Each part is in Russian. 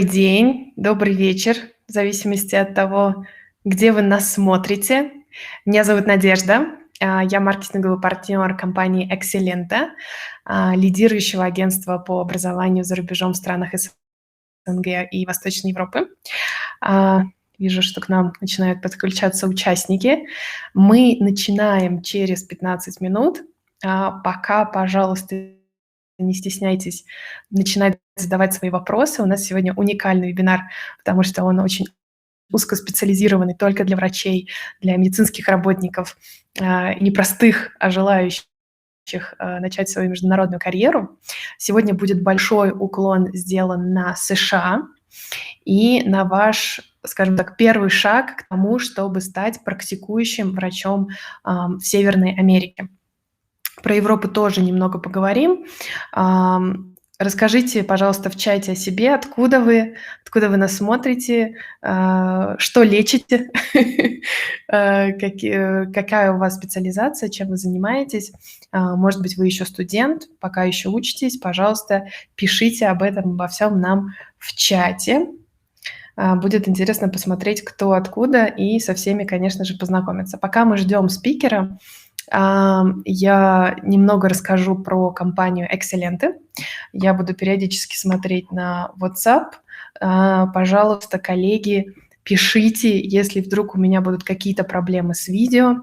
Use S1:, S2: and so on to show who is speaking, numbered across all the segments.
S1: день, добрый вечер, в зависимости от того, где вы нас смотрите. Меня зовут Надежда, я маркетинговый партнер компании Экселенте, лидирующего агентства по образованию за рубежом в странах СНГ и Восточной Европы. Вижу, что к нам начинают подключаться участники. Мы начинаем через 15 минут. Пока, пожалуйста, не стесняйтесь начинать задавать свои вопросы. У нас сегодня уникальный вебинар, потому что он очень узкоспециализированный только для врачей, для медицинских работников, не простых, а желающих начать свою международную карьеру. Сегодня будет большой уклон сделан на США и на ваш, скажем так, первый шаг к тому, чтобы стать практикующим врачом в Северной Америке. Про Европу тоже немного поговорим. Расскажите, пожалуйста, в чате о себе, откуда вы нас смотрите, что лечите, какая у вас специализация, чем вы занимаетесь. Может быть, вы еще студент, пока еще учитесь. Пожалуйста, пишите об этом, обо всем нам в чате. Будет интересно посмотреть, кто откуда, и со всеми, конечно же, познакомиться. Пока мы ждем спикера, я немного расскажу про компанию Экселенте. Я буду периодически смотреть на WhatsApp. Пожалуйста, коллеги, пишите, если вдруг у меня будут какие-то проблемы с видео,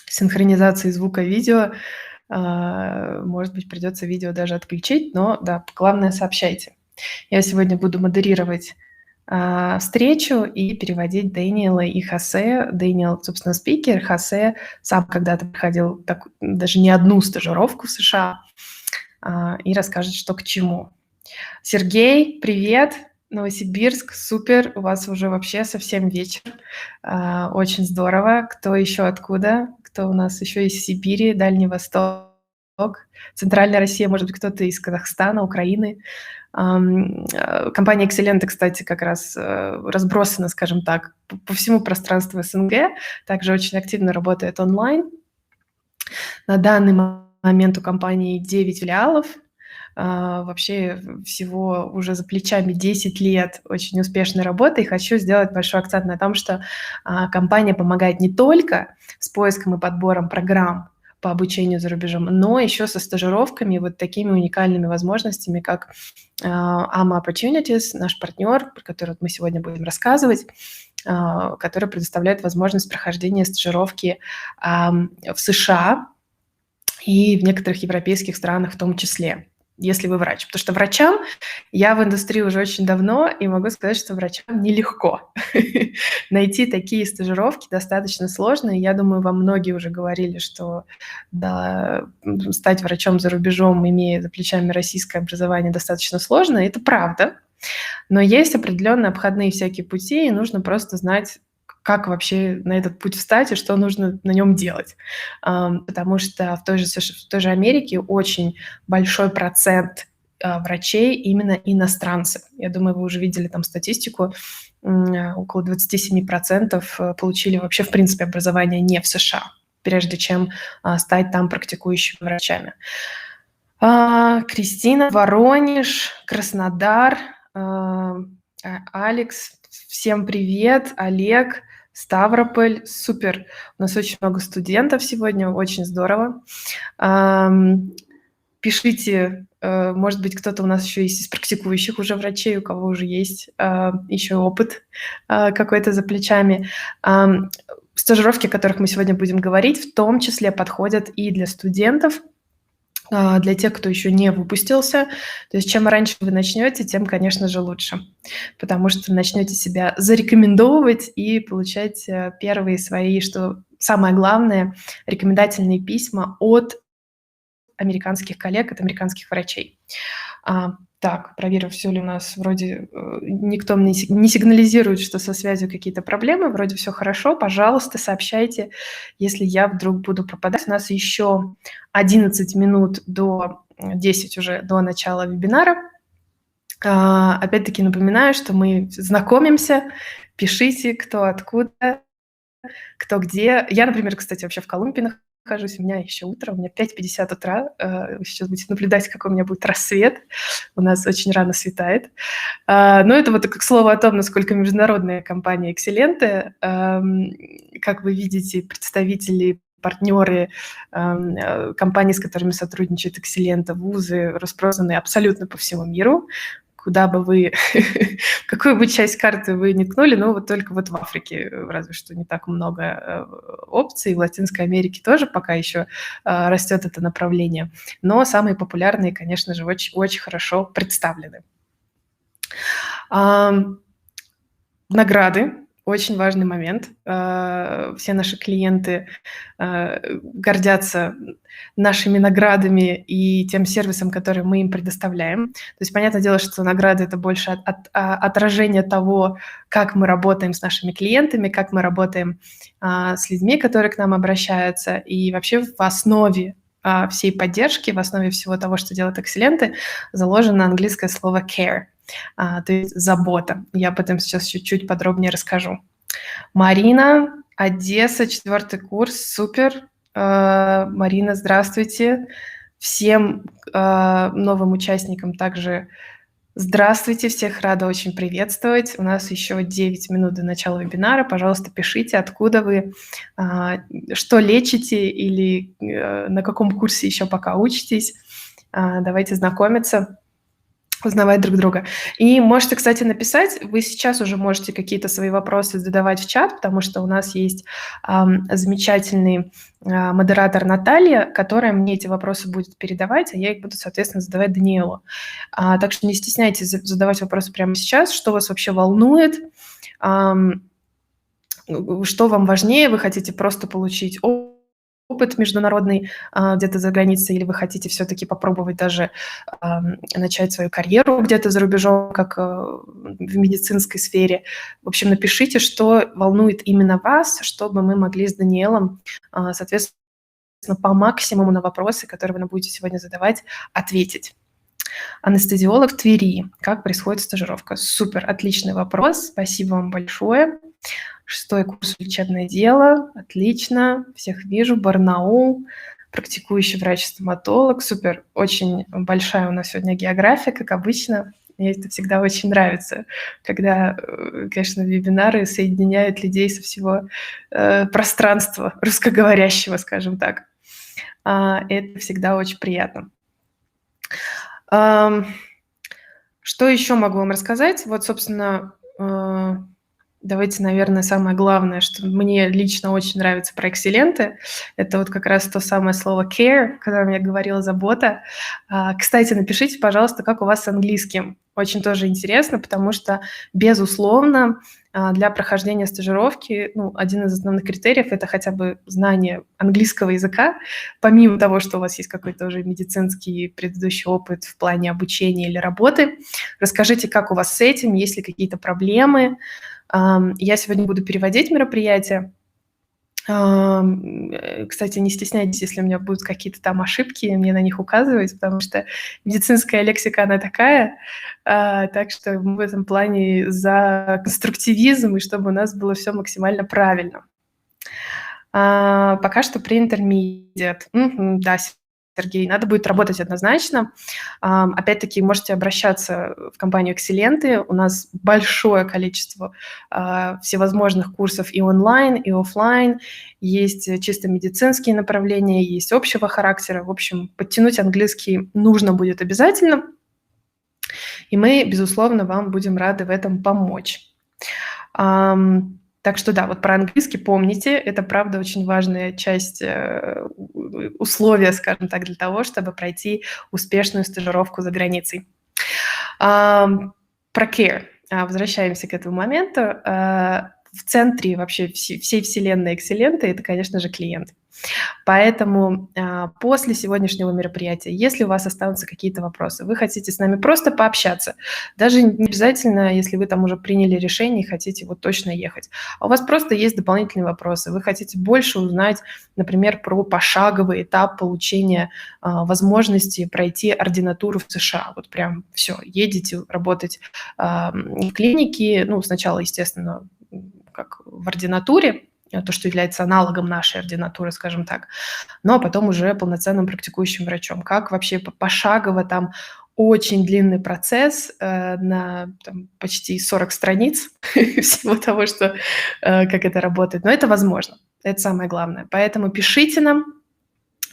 S1: синхронизацией звука видео. Может быть, придется видео даже отключить, но да, главное, сообщайте. Я сегодня буду модерировать встречу и переводить Дэниела и Хосе. Дэниел, собственно, спикер, Хосе сам когда-то проходил даже не одну стажировку в США и расскажет, что к чему. Сергей, привет! Новосибирск, супер, у вас уже вообще совсем вечер. Очень здорово. Кто еще откуда? Кто у нас еще из Сибири, Дальний Восток, Центральная Россия, может быть, кто-то из Казахстана, Украины. Компания Экселенте, кстати, как раз разбросана, скажем так, по всему пространству СНГ, также очень активно работает онлайн. На данный момент у компании 9 филиалов, вообще всего уже за плечами 10 лет очень успешной работы, и хочу сделать большой акцент на том, что компания помогает не только с поиском и подбором программ по обучению за рубежом, но еще со стажировками, вот такими уникальными возможностями, как opportunities, наш партнер, про который мы сегодня будем рассказывать, который предоставляет возможность прохождения стажировки в США и в некоторых европейских странах в том числе, если вы врач. Потому что врачам, я в индустрии уже очень давно, и могу сказать, что врачам нелегко. Найти такие стажировки достаточно сложно, и я думаю, вам многие уже говорили, что да, стать врачом за рубежом, имея за плечами российское образование, достаточно сложно, и это правда. Но есть определенные обходные всякие пути, и нужно просто знать, как вообще на этот путь встать и что нужно на нем делать. Потому что в той же Америке очень большой процент врачей именно иностранцы. Я думаю, вы уже видели там статистику, около 27% получили вообще, в принципе, образование не в США, прежде чем стать там практикующими врачами. Кристина, Воронеж, Краснодар, Алекс, всем привет, Олег, Ставрополь, супер. У нас очень много студентов сегодня, очень здорово. Пишите, может быть, кто-то у нас еще есть из практикующих уже врачей, у кого уже есть еще опыт какой-то за плечами. Стажировки, о которых мы сегодня будем говорить, в том числе подходят и для студентов, для тех, кто еще не выпустился. То есть чем раньше вы начнете, тем, конечно же, лучше, потому что начнете себя зарекомендовывать и получать первые свои, что самое главное, рекомендательные письма от американских коллег, от американских врачей. Так, проверю, все ли у нас вроде никто мне не сигнализирует, что со связью какие-то проблемы, вроде все хорошо. Пожалуйста, сообщайте, если я вдруг буду пропадать. У нас еще 11 минут до 10 уже до начала вебинара. Опять-таки напоминаю, что мы знакомимся, пишите, кто откуда, кто где. Я, например, кстати, вообще в Колумбии нахожусь, у меня еще утро, у меня 5:50 утра. Вы сейчас будете наблюдать, какой у меня будет рассвет. У нас очень рано светает. Но это вот к слову о том, насколько международная компания Экселенте. Как вы видите, представители, партнеры, компании, с которыми сотрудничает Экселенте, вузы разбросаны абсолютно по всему миру. Куда бы вы, какую бы часть карты вы ни ткнули, но вот только вот в Африке разве что не так много опций, в Латинской Америке тоже пока еще растет это направление, но самые популярные, конечно же, очень, очень хорошо представлены. Награды. Очень важный момент. Все наши клиенты гордятся нашими наградами и тем сервисом, который мы им предоставляем. То есть, понятное дело, что награды – это больше отражение того, как мы работаем с нашими клиентами, как мы работаем с людьми, которые к нам обращаются. И вообще в основе всей поддержки, в основе всего того, что делает Экселенте, заложено английское слово care. То есть забота. Я об этом сейчас чуть-чуть подробнее расскажу. Марина, Одесса, 4 курс, супер. Марина, здравствуйте. Всем новым участникам также здравствуйте, всех рада очень приветствовать. У нас еще 9 минут до начала вебинара. Пожалуйста, пишите, откуда вы, что лечите или на каком курсе еще пока учитесь. Давайте знакомиться, узнавать друг друга. И можете, кстати, написать, вы сейчас уже можете какие-то свои вопросы задавать в чат, потому что у нас есть замечательный модератор Наталья, которая мне эти вопросы будет передавать, а я их буду, соответственно, задавать Даниэлу. Так что не стесняйтесь задавать вопросы прямо сейчас, что вас вообще волнует, что вам важнее, вы хотите просто получить опыт международный где-то за границей, или вы хотите все-таки попробовать даже начать свою карьеру где-то за рубежом, как в медицинской сфере. В общем, напишите, что волнует именно вас, чтобы мы могли с Даниэлом, соответственно, по максимуму на вопросы, которые вы нам будете сегодня задавать, ответить. Анестезиолог в Твери. Как происходит стажировка? Супер, отличный вопрос. Спасибо вам большое. 6 курс лечебное дело. Отлично. Всех вижу. Барнаул. Практикующий врач-стоматолог. Супер. Очень большая у нас сегодня география, как обычно. Мне это всегда очень нравится, когда, конечно, вебинары соединяют людей со всего пространства русскоговорящего, скажем так. Это всегда очень приятно. Что еще могу вам рассказать? Вот, собственно, давайте, наверное, самое главное, что мне лично очень нравится про Экселенте, это вот как раз то самое слово care, о котором я говорила, забота. Кстати, напишите, пожалуйста, как у вас с английским. Очень тоже интересно, потому что, безусловно, для прохождения стажировки, один из основных критериев – это хотя бы знание английского языка, помимо того, что у вас есть какой-то уже медицинский предыдущий опыт в плане обучения или работы. Расскажите, как у вас с этим, есть ли какие-то проблемы. Я сегодня буду переводить мероприятие. Кстати, не стесняйтесь, если у меня будут какие-то там ошибки, мне на них указывать, потому что медицинская лексика, она такая, так что мы в этом плане за конструктивизм, и чтобы у нас было все максимально правильно. Пока что при интермедиат. Да, Сергей, надо будет работать однозначно. Опять-таки, можете обращаться в компанию Экселенте. У нас большое количество всевозможных курсов и онлайн, и офлайн. Есть чисто медицинские направления, есть общего характера. В общем, подтянуть английский нужно будет обязательно. И мы, безусловно, вам будем рады в этом помочь. Так что да, вот про английский помните, это, правда, очень важная часть условия, скажем так, для того, чтобы пройти успешную стажировку за границей. Про care. Возвращаемся к этому моменту. В центре вообще всей вселенной Экселенте это, конечно же, клиент. Поэтому после сегодняшнего мероприятия, если у вас останутся какие-то вопросы, вы хотите с нами просто пообщаться, даже не обязательно, если вы там уже приняли решение и хотите вот точно ехать, а у вас просто есть дополнительные вопросы, вы хотите больше узнать, например, про пошаговый этап получения возможности пройти ординатуру в США. Вот прям все, едете работать в клинике, сначала, естественно, как в ординатуре, то, что является аналогом нашей ординатуры, скажем так, ну, а потом уже полноценным практикующим врачом. Как вообще пошагово, там очень длинный процесс на почти 40 страниц всего того, что, как это работает. Но это возможно, это самое главное. Поэтому пишите нам,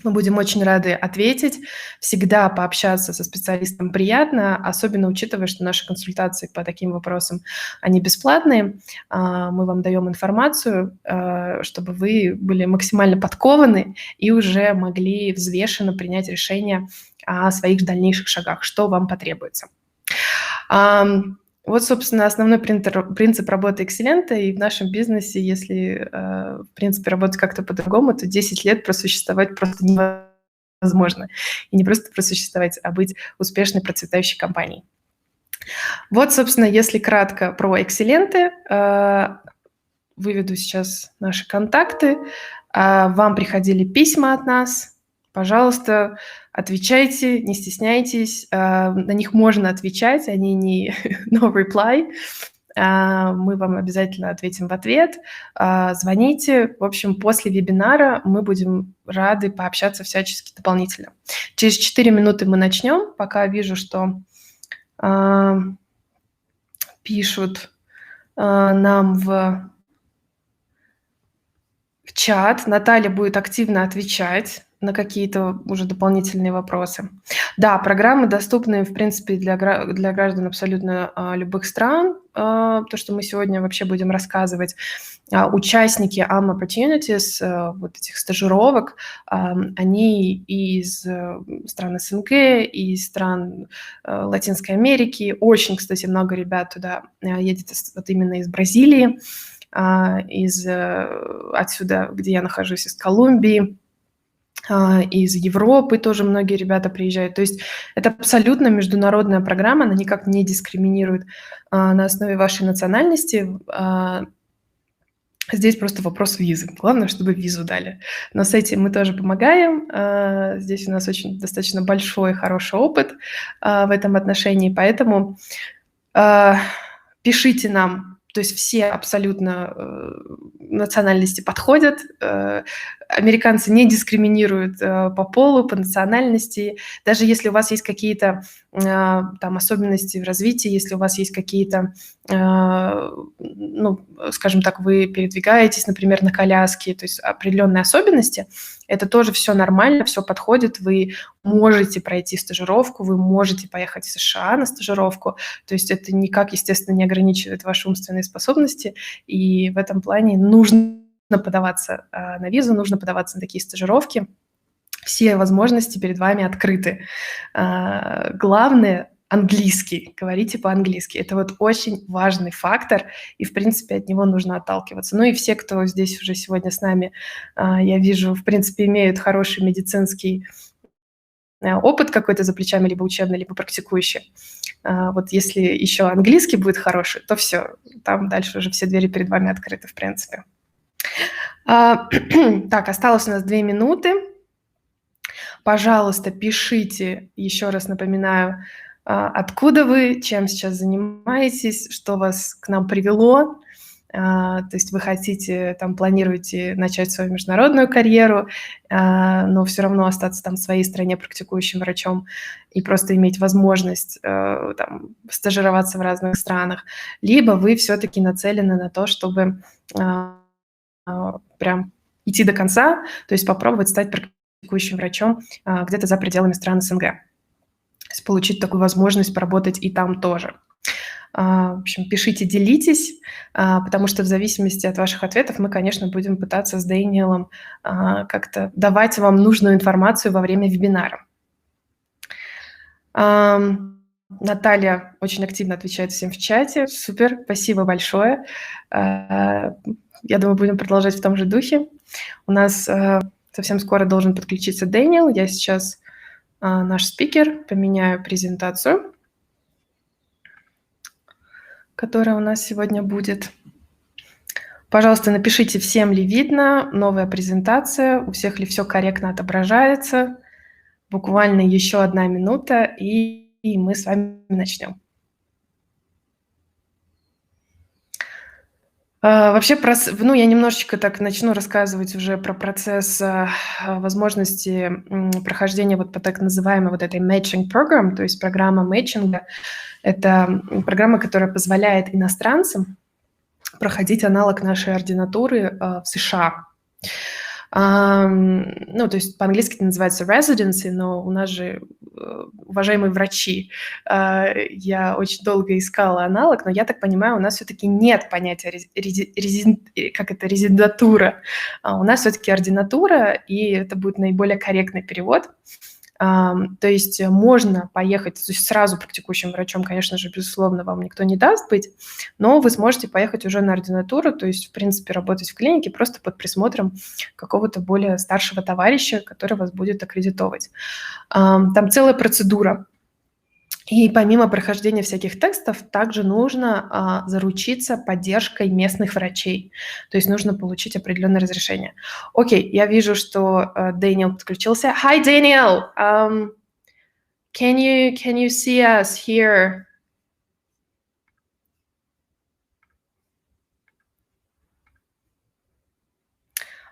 S1: мы будем очень рады ответить. Всегда пообщаться со специалистом приятно, особенно учитывая, что наши консультации по таким вопросам, они бесплатные. Мы вам даем информацию, чтобы вы были максимально подкованы и уже могли взвешенно принять решение о своих дальнейших шагах, что вам потребуется. Вот, собственно, основной принцип работы Экселенте. И в нашем бизнесе, если, в принципе, работать как-то по-другому, то 10 лет просуществовать просто невозможно. И не просто просуществовать, а быть успешной, процветающей компанией. Вот, собственно, если кратко про Экселенте, выведу сейчас наши контакты. Вам приходили письма от нас. Пожалуйста, отвечайте, не стесняйтесь. На них можно отвечать, они не no reply. Мы вам обязательно ответим в ответ. Звоните. В общем, после вебинара мы будем рады пообщаться всячески дополнительно. Через 4 минуты мы начнем. Пока вижу, что пишут нам в чат. Наталья будет активно отвечать на какие-то уже дополнительные вопросы. Да, программы доступны, в принципе, для граждан абсолютно любых стран. То, что мы сегодня вообще будем рассказывать. Участники opportunities, вот этих стажировок, они из стран СНГ, из стран Латинской Америки. Очень, кстати, много ребят туда едет вот именно из Бразилии, отсюда, где я нахожусь, из Колумбии, из Европы тоже многие ребята приезжают. То есть это абсолютно международная программа, она никак не дискриминирует на основе вашей национальности. Здесь просто вопрос визы. Главное, чтобы визу дали. Но с этим мы тоже помогаем. Здесь у нас очень достаточно большой, хороший опыт в этом отношении, поэтому пишите нам. То есть все абсолютно национальности подходят. Американцы не дискриминируют по полу, по национальности. Даже если у вас есть какие-то там особенности в развитии, если у вас есть какие-то, ну, скажем так, вы передвигаетесь, например, на коляске, то есть определенные особенности, это тоже все нормально, все подходит. Вы можете пройти стажировку, вы можете поехать в США на стажировку. То есть это никак, естественно, не ограничивает ваши умственные способности. И в этом плане нужно подаваться на визу, нужно подаваться на такие стажировки. Все возможности перед вами открыты. Главное – английский. Говорите по-английски. Это вот очень важный фактор, и, в принципе, от него нужно отталкиваться. Ну и все, кто здесь уже сегодня с нами, я вижу, в принципе, имеют хороший медицинский опыт какой-то за плечами, либо учебный, либо практикующий. Вот если еще английский будет хороший, то все, там дальше уже все двери перед вами открыты, в принципе. Так, осталось у нас 2 минуты. Пожалуйста, пишите, еще раз напоминаю, откуда вы, чем сейчас занимаетесь, что вас к нам привело. То есть вы хотите, там, планируете начать свою международную карьеру, но все равно остаться там в своей стране практикующим врачом и просто иметь возможность там, стажироваться в разных странах. Либо вы все-таки нацелены на то, чтобы прям идти до конца, то есть попробовать стать практикующим врачом где-то за пределами стран СНГ. То есть получить такую возможность поработать и там тоже. В общем, пишите, делитесь, потому что в зависимости от ваших ответов мы, конечно, будем пытаться с Дэниелом как-то давать вам нужную информацию во время вебинара. Наталья очень активно отвечает всем в чате. Супер, спасибо большое. Я думаю, будем продолжать в том же духе. У нас совсем скоро должен подключиться Дэниел. Я сейчас наш спикер, поменяю презентацию, которая у нас сегодня будет. Пожалуйста, напишите, всем ли видно новая презентация, у всех ли все корректно отображается. Буквально еще 1 минута, и мы с вами начнем. Вообще, я немножечко так начну рассказывать уже про процесс возможности прохождения вот по так называемой вот этой matching program, то есть программа мэтчинга. Это программа, которая позволяет иностранцам проходить аналог нашей ординатуры в США. То есть по-английски это называется residency, но у нас же, уважаемые врачи, я очень долго искала аналог, но я так понимаю, у нас все-таки нет понятия резидентура. У нас все-таки ординатура, и это будет наиболее корректный перевод. То есть можно поехать, то есть сразу практикующим врачом, конечно же, безусловно, вам никто не даст быть, но вы сможете поехать уже на ординатуру, то есть, в принципе, работать в клинике просто под присмотром какого-то более старшего товарища, который вас будет аккредитовать. Там целая процедура. И помимо прохождения всяких тестов, также нужно заручиться поддержкой местных врачей. То есть нужно получить определенное разрешение. Окей, я вижу, что Дэниел подключился. Hi, Daniel. Can you see us here?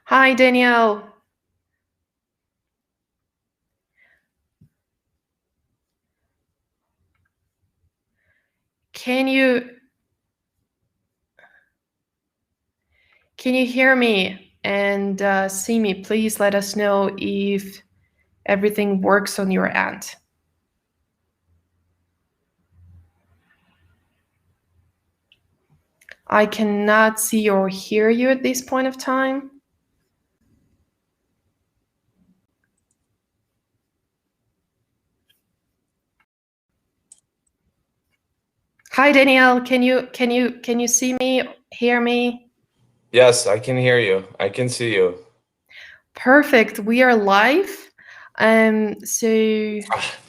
S1: Hi, Daniel. Can you hear me and see me? Please let us know if everything works on your end. I cannot see or hear you at this point of time. Hi, Danielle. Can you see me, hear me?
S2: Yes, I can hear you. I can see you.
S1: Perfect. We are live.
S2: There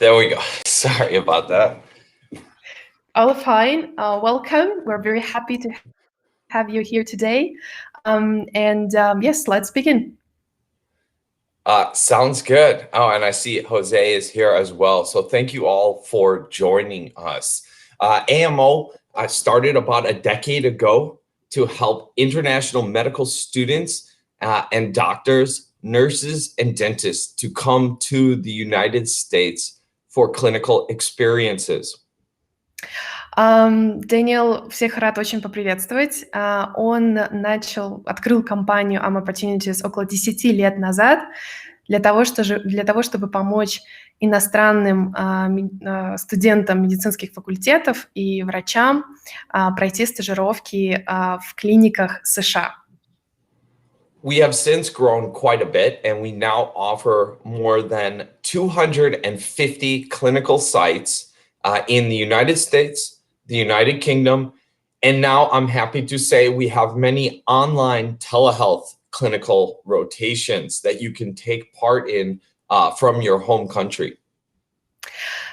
S2: we go. Sorry about that.
S1: All fine. Welcome. We're very happy to have you here today. Yes, let's begin.
S2: Sounds good. Oh, and I see Jose is here as well. So thank you all for joining us. AMO started about a decade ago to help international medical students and doctors, nurses, and dentists to come to the United States for clinical experiences.
S1: Дэниел всех рад очень поприветствовать. Он открыл компанию Opportunities около 10 лет назад для того, чтобы помочь иностранным студентам медицинских факультетов и врачам пройти стажировки в клиниках США.
S2: We have since grown quite a bit, and we now offer more than 250 clinical sites in the United States, the United Kingdom, and now I'm happy to say we have many online telehealth clinical rotations that you can take part in from your home country.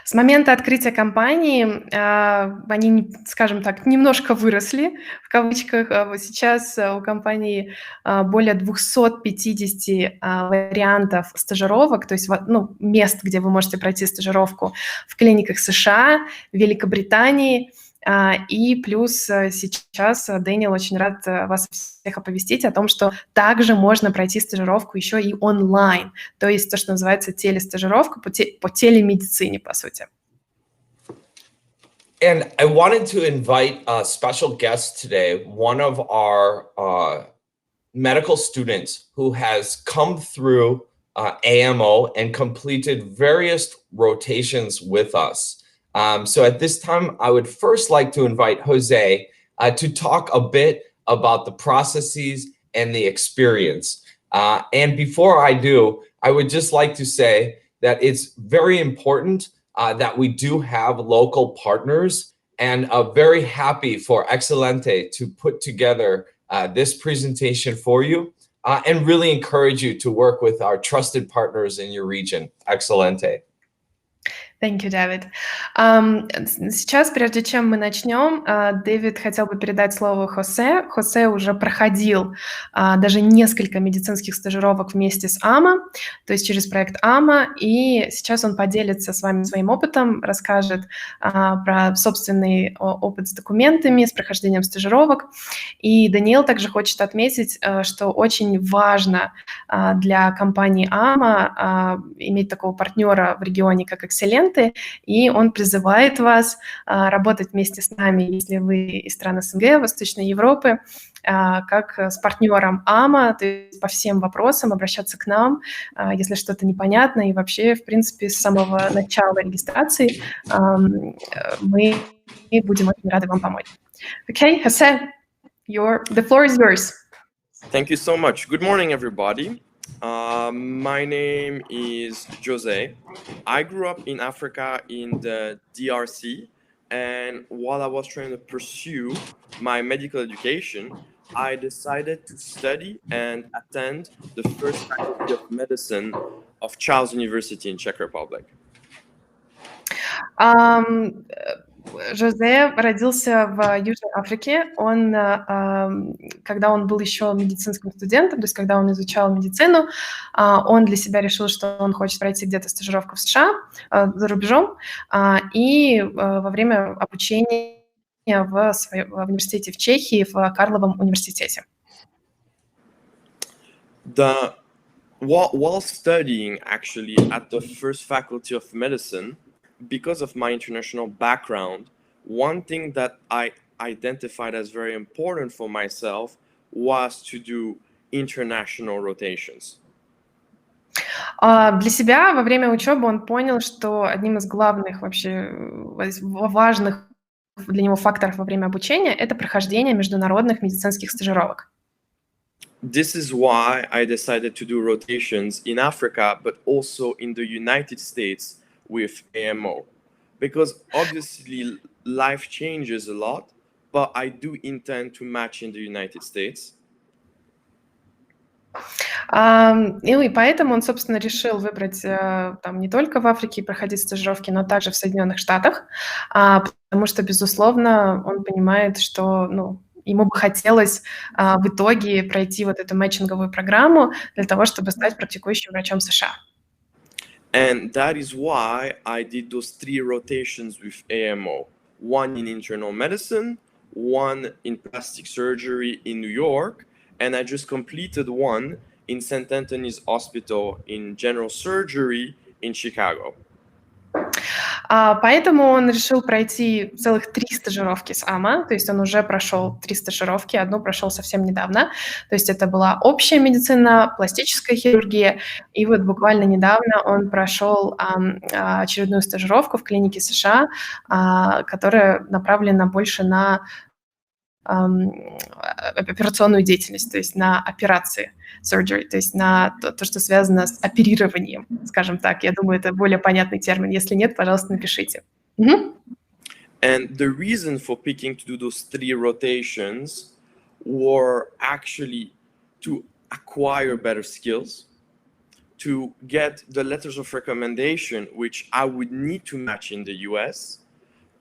S1: С момента открытия компании они, скажем так, немножко выросли, в кавычках. Сейчас у компании более 250 вариантов стажировок, то есть мест, где вы можете пройти стажировку в клиниках США, Великобритании. И плюс сейчас Дэниел очень рад вас всех оповестить о том, что также можно пройти стажировку еще и онлайн, то есть то, что называется телестажировка по телемедицине, по сути.
S2: And I wanted to invite a special guest today, one of our medical students who has come through AMO and completed various rotations with us. So at this time, I would first like to invite Jose to talk a bit about the processes and the experience. And before I do, I would just like to say that it's very important that we do have local partners, and very happy for Excelente to put together this presentation for you, and really encourage you to work with our trusted partners in your region, Excelente.
S1: Thank you, David. Сейчас, прежде чем мы начнем, Дэвид хотел бы передать слово Хосе. Хосе уже проходил даже несколько медицинских стажировок вместе с АМА, то есть через проект АМА, и сейчас он поделится с вами своим опытом, расскажет про собственный опыт с документами, с прохождением стажировок. И Даниил также хочет отметить, что очень важно для компании АМА иметь такого партнера в регионе, как Экселенте, и он призывает вас работать вместе с нами, если вы из стран СНГ, Восточной Европы, как с партнером АМА, то есть по всем вопросам обращаться к нам, если что-то непонятно, и вообще, в принципе, с самого начала регистрации мы будем очень рады вам помочь. Okay, Jose, the floor is yours.
S3: Thank you so much. Good morning, everybody. My name is Jose. I grew up in Africa in the DRC, and while I was trying to pursue my medical education, I decided to study and attend the first faculty of medicine of Charles University in Czech Republic.
S1: Жозе родился в Южной Африке. Он, когда он был еще медицинским студентом, то есть когда он изучал медицину, он для себя решил, что он хочет пройти где-то стажировку в США, за рубежом, и во время обучения в университете в Чехии, в Карловом университете.
S3: While studying actually at the first faculty of medicine, because of my international background, one thing that I identified as very important for myself was to do international rotations.
S1: Для себя во время учебы он понял, что одним из главных вообще важных для него факторов во время обучения это прохождение международных медицинских стажировок.
S3: This is why I decided to do rotations in Africa, but also in the United States with AMO, because obviously life changes a lot, but I do intend to match in the United States.
S1: И поэтому он, собственно, решил выбрать там не только в Африке проходить стажировки, но также в Соединенных Штатах, потому что, безусловно, он понимает, что, ему бы хотелось в итоге пройти вот эту мэтчинговую программу для того, чтобы стать практикующим врачом США.
S3: And that is why I did those 3 rotations with AMO. One in internal medicine, one in plastic surgery in New York, and I just completed one in St. Anthony's Hospital in general surgery in Chicago.
S1: Поэтому он решил пройти целых 3 стажировки с АМА, то есть он уже прошел 3 стажировки, одну прошел совсем недавно, то есть это была общая медицина, пластическая хирургия, и вот буквально недавно он прошел очередную стажировку в клинике США, которая направлена больше на операционную деятельность, то есть на операции, surgery, то есть на то, что связано с оперированием, скажем так. Я думаю, это более понятный термин. Если нет, пожалуйста, напишите.
S3: And the reason for picking to do those 3 rotations were actually to acquire better skills, to get the letters of recommendation, which I would need to match in the US.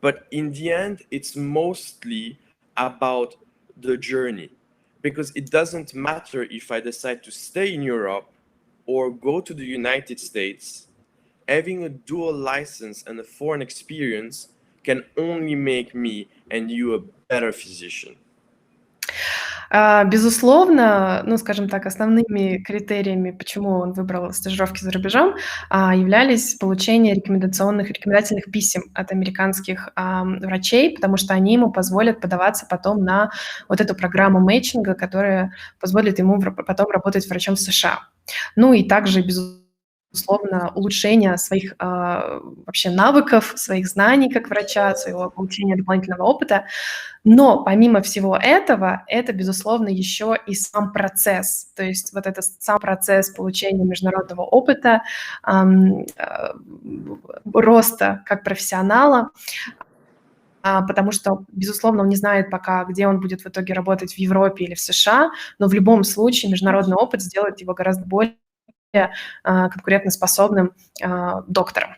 S3: But in the end, it's mostly about the journey, because it doesn't matter if I decide to stay in Europe or go to the United States. Having a dual license and a foreign experience can only make me and you a better physician.
S1: Безусловно, скажем так, основными критериями, почему он выбрал стажировки за рубежом, являлись получение рекомендательных писем от американских врачей, потому что они ему позволят подаваться потом на вот эту программу мэтчинга, которая позволит ему потом работать врачом в США. И также, безусловно, улучшение своих вообще навыков, своих знаний как врача, своего получения дополнительного опыта. Но помимо всего этого, это, безусловно, еще и сам процесс. То есть вот этот сам процесс получения международного опыта, роста как профессионала, потому что, безусловно, он не знает пока, где он будет в итоге работать, в Европе или в США, но в любом случае международный опыт сделает его гораздо более конкурентоспособным доктором.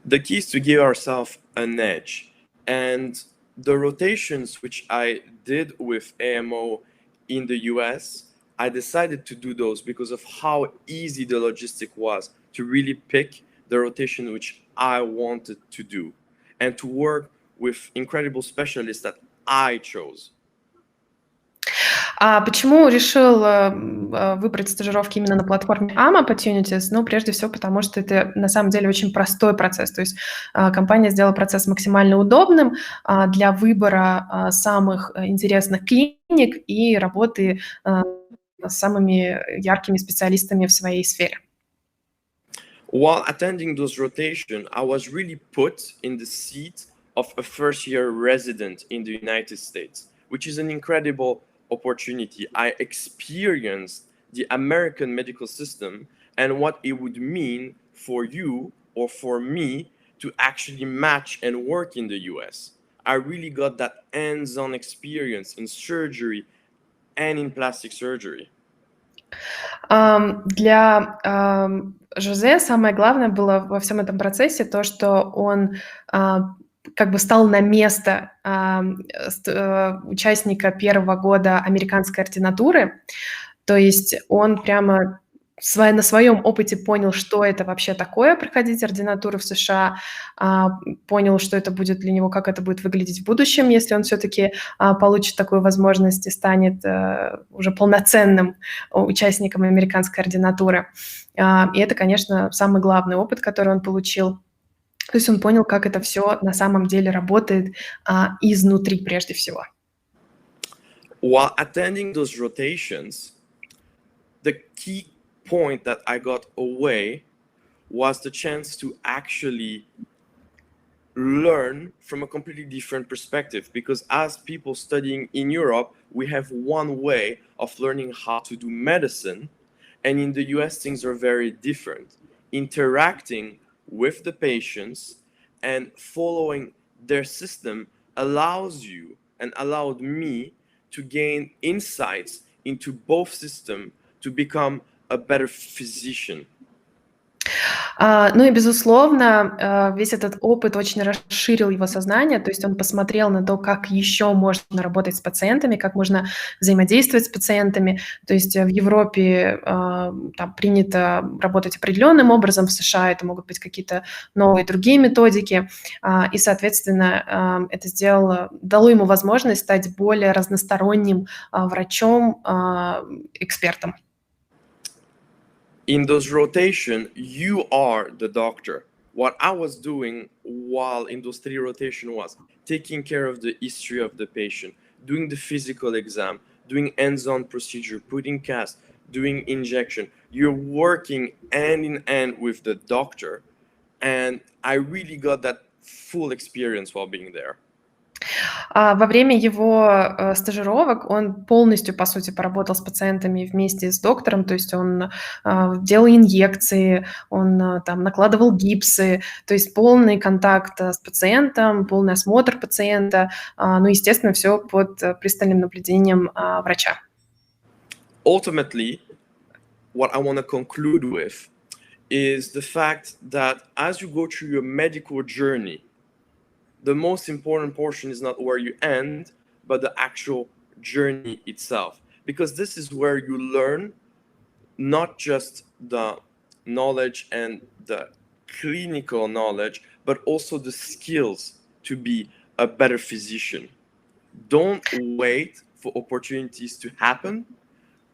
S3: The key is to give ourselves an edge. And the rotations which I did with AMO in the US, I decided to do those because of how easy the logistic was to really pick the rotation which I wanted to do and to work with incredible specialists that I chose.
S1: А почему решил выбрать стажировки именно на платформе Opportunities? Ну, прежде всего, потому что это на самом деле очень простой процесс. То есть компания сделала процесс максимально удобным для выбора самых интересных клиник и работы с самыми яркими специалистами в своей сфере.
S3: While attending those rotations, I was really put in the seat of a first-year resident in the United States, which is an incredible opportunity. I experienced the American medical system and what it would mean for you or for me to actually match and work in the US. I really got that hands-on experience in surgery and in plastic surgery.
S1: Для Жозе самое главное было во всем этом процессе то, что он как бы стал на место участника первого года американской ординатуры. То есть он прямо на своем опыте понял, что это вообще такое проходить ординатуру в США, понял, что это будет для него, как это будет выглядеть в будущем, если он все-таки получит такую возможность и станет уже полноценным участником американской ординатуры. И это, конечно, самый главный опыт, который он получил. То есть он понял, как это все на самом деле работает изнутри прежде всего.
S3: While attending those rotations, the key point that I got away was the chance to actually learn from a completely different perspective, because as people studying in Europe, we have one way of learning how to do medicine, and in the US things are very different. Interacting with the patients and following their system allows you and allowed me to gain insights into both systems to become a better physician.
S1: Ну и, безусловно, весь этот опыт очень расширил его сознание, то есть он посмотрел на то, как еще можно работать с пациентами, как можно взаимодействовать с пациентами. То есть в Европе там принято работать определенным образом, в США это могут быть какие-то новые другие методики, и, соответственно, это дало ему возможность стать более разносторонним врачом, экспертом.
S3: In those rotations, you are the doctor. What I was doing while in those 3 rotations was taking care of the history of the patient, doing the physical exam, doing hands-on procedure, putting cast, doing injection. You're working hand in hand with the doctor, and I really got that full experience while being there.
S1: Во время его стажировок он полностью, по сути, поработал с пациентами вместе с доктором, то есть он делал инъекции, он там накладывал гипсы, то есть полный контакт с пациентом, полный осмотр пациента, ну, естественно, все под пристальным наблюдением врача.
S3: Ultimately, what I want to conclude with is the fact that as you go through your medical journey, the most important portion is not where you end, but the actual journey itself. Because this is where you learn not just the knowledge and the clinical knowledge, but also the skills to be a better physician. Don't wait for opportunities to happen.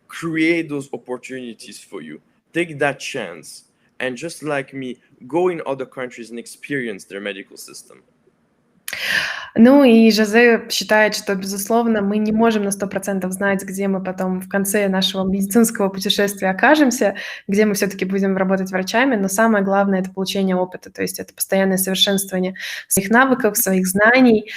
S3: Create those opportunities for you. Take that chance. And just like me, go in other countries and experience their medical system.
S1: Ну и Жозе считает, что, безусловно, мы не можем на 100% знать, где мы потом в конце нашего медицинского путешествия окажемся, где мы все-таки будем работать врачами, но самое главное – это получение опыта, то есть это постоянное совершенствование своих навыков, своих знаний,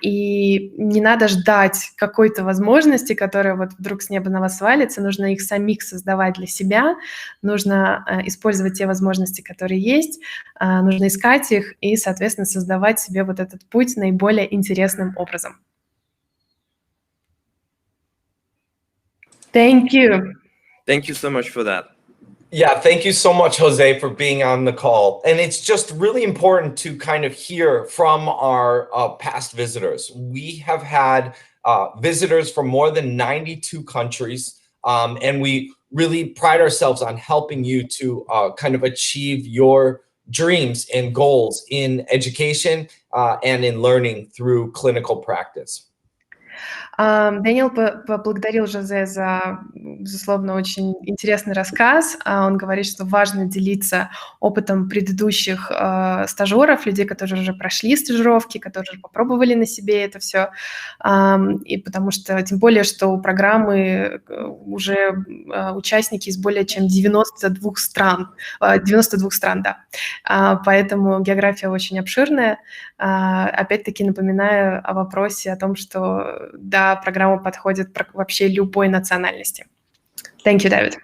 S1: и не надо ждать какой-то возможности, которая вот вдруг с неба на вас свалится, нужно их самих создавать для себя, нужно использовать те возможности, которые есть, нужно искать их и, соответственно, создавать себе вот этот путь наиболее интересным образом. Thank you.
S3: Thank you so much for that.
S2: Yeah, thank you so much, Jose, for being on the call. And it's just really important to kind of hear from our past visitors. We have had visitors from more than 92 countries, and we really pride ourselves on helping you to kind of achieve your dreams and goals in education and in learning through clinical practice.
S1: Даниил поблагодарил Жозе за, безусловно, очень интересный рассказ. Он говорит, что важно делиться опытом предыдущих стажеров, людей, которые уже прошли стажировки, которые уже попробовали на себе это все. И потому что, тем более, что у программы уже участники из более чем 92 стран, да. Поэтому география очень обширная. Опять-таки напоминаю о вопросе о том, что да, программа подходит вообще любой национальности. Thank you, David.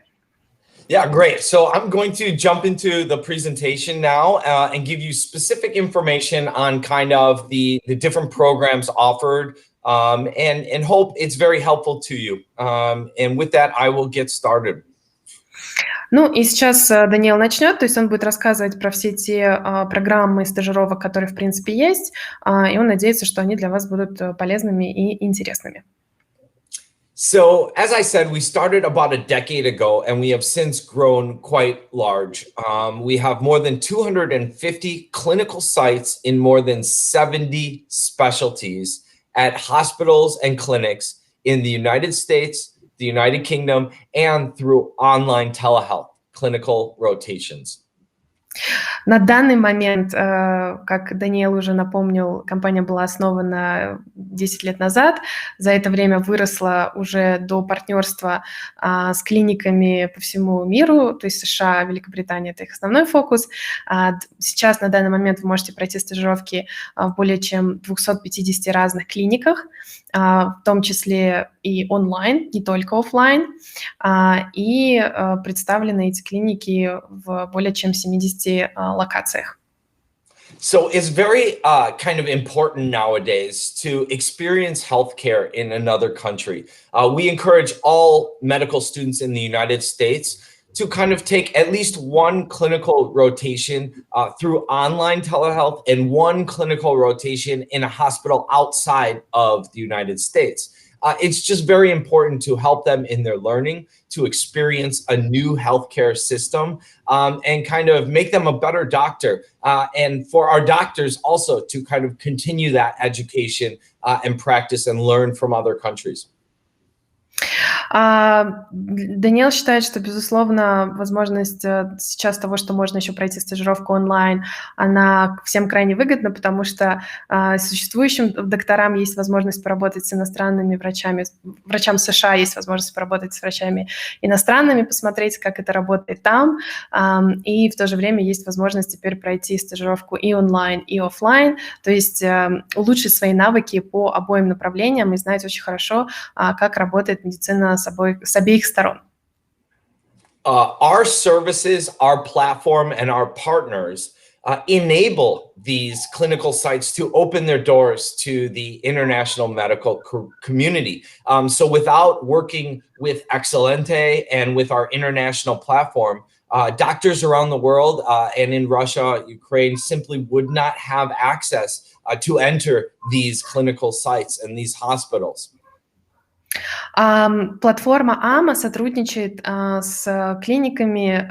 S2: Yeah, great. So I'm going to jump into the presentation now and give you specific information on kind of the different programs offered and hope it's very helpful to you. And with that, I will get started.
S1: Ну и сейчас Даниил начнет, то есть он будет рассказывать про все те программы стажировок, которые в принципе есть, и он надеется, что они для вас будут полезными и интересными.
S2: So, as I said, we started about a decade ago, and we have since grown quite large. We have more than 250 clinical sites in more than 70 specialties at hospitals and clinics in the United States, the United Kingdom, and through online telehealth clinical rotations.
S1: На данный момент, как Даниил уже напомнил, компания была основана 10 лет назад. За это время выросла уже до партнерства с клиниками по всему миру, то есть США, Великобритания – это их основной фокус. Сейчас на данный момент вы можете пройти стажировки в более чем 250 разных клиниках, в том числе и онлайн, не только офлайн, и представлены эти клиники в более чем 70 локациях.
S2: So it's very kind of important nowadays to experience healthcare in another country. We encourage all medical students in the United States to kind of take at least one clinical rotation through online telehealth and one clinical rotation in a hospital outside of the United States. It's just very important to help them in their learning, to experience a new healthcare system, and kind of make them a better doctor. And for our doctors also to kind of continue that education and practice and learn from other countries.
S1: Даниил считает, что, безусловно, возможность сейчас того, что можно еще пройти стажировку онлайн, она всем крайне выгодна, потому что существующим докторам есть возможность поработать с иностранными врачами, врачам США есть возможность поработать с врачами иностранными, посмотреть, как это работает там, и в то же время есть возможность теперь пройти стажировку и онлайн, и офлайн, то есть улучшить свои навыки по обоим направлениям и знать очень хорошо, как работает медицина с обеих сторон.
S2: Our services, our platform, and our partners enable these clinical sites to open their doors to the international medical community. So without working with Excelente and with our international platform, doctors around the world and in Russia, Ukraine simply would not have access to enter these clinical sites and these hospitals.
S1: Платформа АМА сотрудничает с клиниками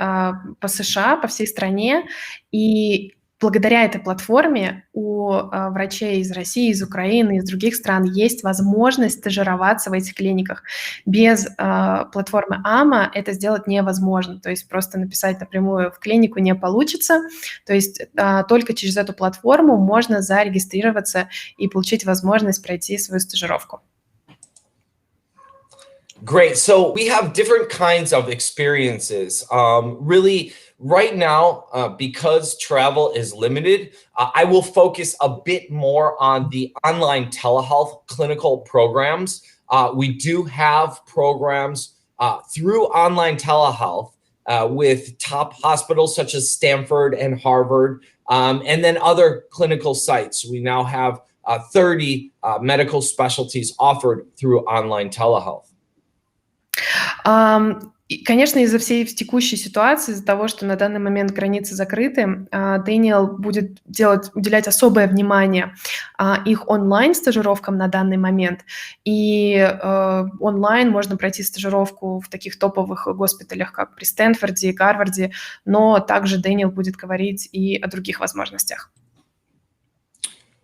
S1: по США, по всей стране, и благодаря этой платформе у врачей из России, из Украины, из других стран есть возможность стажироваться в этих клиниках. Без платформы АМА это сделать невозможно, то есть просто написать напрямую в клинику не получится, то есть только через эту платформу можно зарегистрироваться и получить возможность пройти свою стажировку.
S2: Great. So we have different kinds of experiences. Really, right now, because travel is limited, I will focus a bit more on the online telehealth clinical programs. We do have programs through online telehealth with top hospitals such as Stanford and Harvard, and then other clinical sites. We now have 30 medical specialties offered through online telehealth.
S1: И, конечно, из-за всей текущей ситуации, из-за того, что на данный момент границы закрыты, Дэниел будет уделять особое внимание их онлайн-стажировкам на данный момент. И онлайн можно пройти стажировку в таких топовых госпиталях, как при Стэнфорде и Гарварде, но также Дэниел будет говорить и о других возможностях.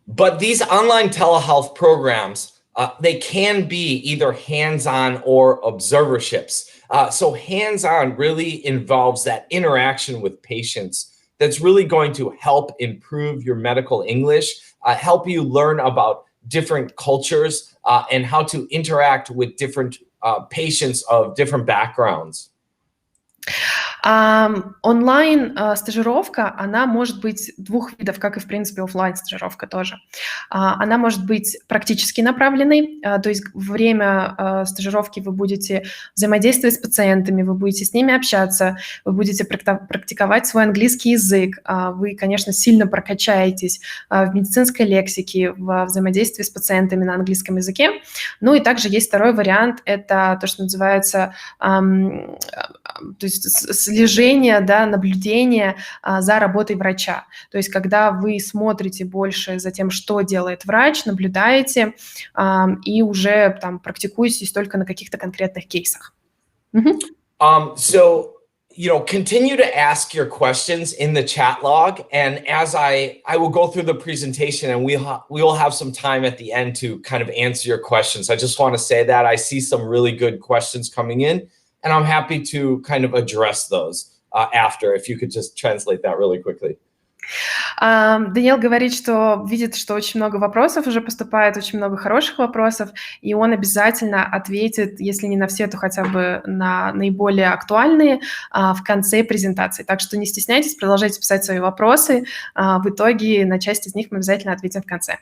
S2: But these online telehealth programs, they can be either hands-on or observerships. So hands-on really involves that interaction with patients that's really going to help improve your medical English, help you learn about different cultures and how to interact with different patients of different backgrounds.
S1: Онлайн-стажировка, она может быть двух видов, как и, в принципе, офлайн-стажировка тоже. Она может быть практически направленной, то есть время стажировки вы будете взаимодействовать с пациентами, вы будете с ними общаться, вы будете практиковать свой английский язык, вы, конечно, сильно прокачаетесь в медицинской лексике, в взаимодействии с пациентами на английском языке. Ну и также есть второй вариант, это то, что называется то есть слежение, да, наблюдение за работой врача. То есть когда вы смотрите больше за тем, что делает врач, наблюдаете и уже там практикуетесь только на каких-то конкретных кейсах.
S2: So, continue to ask your questions in the chat log, and as I will go through the presentation, and we will have some time at the end to kind of answer your questions. I just want to say that I see some really good questions coming in, and I'm happy to kind of address those after, if you could just translate that really quickly.
S1: Даниэл говорит, что видит, что очень много вопросов уже поступает, очень много хороших вопросов, и он обязательно ответит, если не на все, то хотя бы на наиболее актуальные в конце презентации. Так что не стесняйтесь, продолжайте писать свои вопросы. В итоге на часть из них мы обязательно ответим в конце.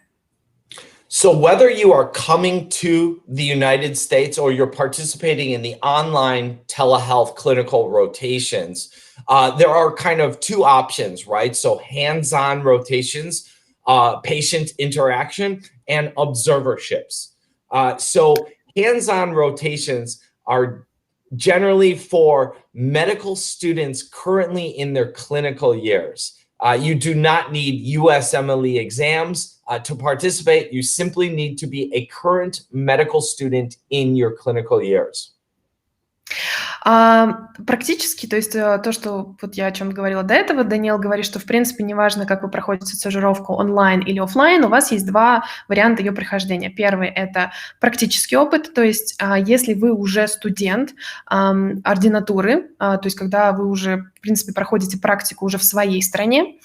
S2: So whether you are coming to the United States or you're participating in the online telehealth clinical rotations, there are kind of two options, right? So hands-on rotations, patient interaction, and observerships. So hands-on rotations are generally for medical students currently in their clinical years. You do not need USMLE exams to participate. You simply need to be a current medical student in your clinical years.
S1: Практически, то есть то, что вот я о чем говорила до этого, Даниэл говорит, что в принципе неважно, как вы проходите стажировку онлайн или офлайн, у вас есть два варианта ее прохождения. Первый – это практический опыт, то есть если вы уже студент ординатуры, то есть когда вы уже в принципе проходите практику уже в своей стране,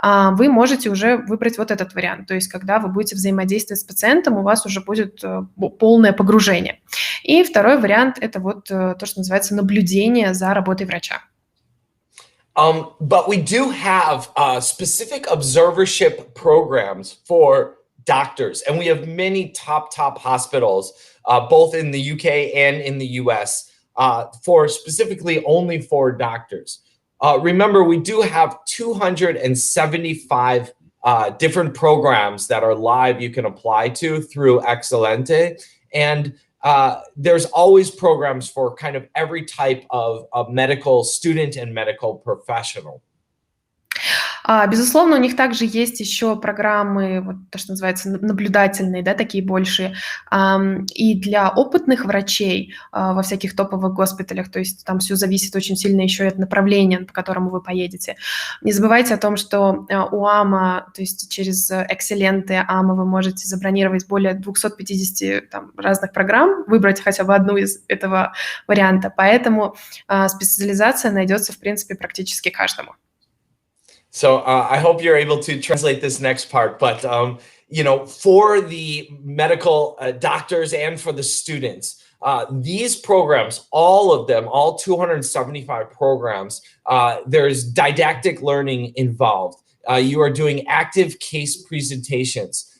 S1: вы можете уже выбрать вот этот вариант, то есть когда вы будете взаимодействовать с пациентом, у вас уже будет полное погружение. И второй вариант – это вот то, что называется наблюдение за работой врача.
S2: But we do have specific observership programs for doctors, and we have many top hospitals, both in the UK and in the US, for specifically only for doctors. Remember, we do have 275 different programs that are live you can apply to through Excelente, and there's always programs for kind of every type of medical student and medical professional.
S1: Безусловно, у них также есть еще программы, вот то, что называется наблюдательные, да, такие большие, и для опытных врачей во всяких топовых госпиталях, то есть там все зависит очень сильно еще и от направления, по которому вы поедете. Не забывайте о том, что у АМА, то есть через Экселенте АМА вы можете забронировать более 250 там, разных программ, выбрать хотя бы одну из этого варианта, поэтому специализация найдется, в принципе, практически каждому.
S2: So I hope you're able to translate this next part, but for the medical doctors and for the students, these programs, all of them, all 275 programs, there's didactic learning involved. You are doing active case presentations.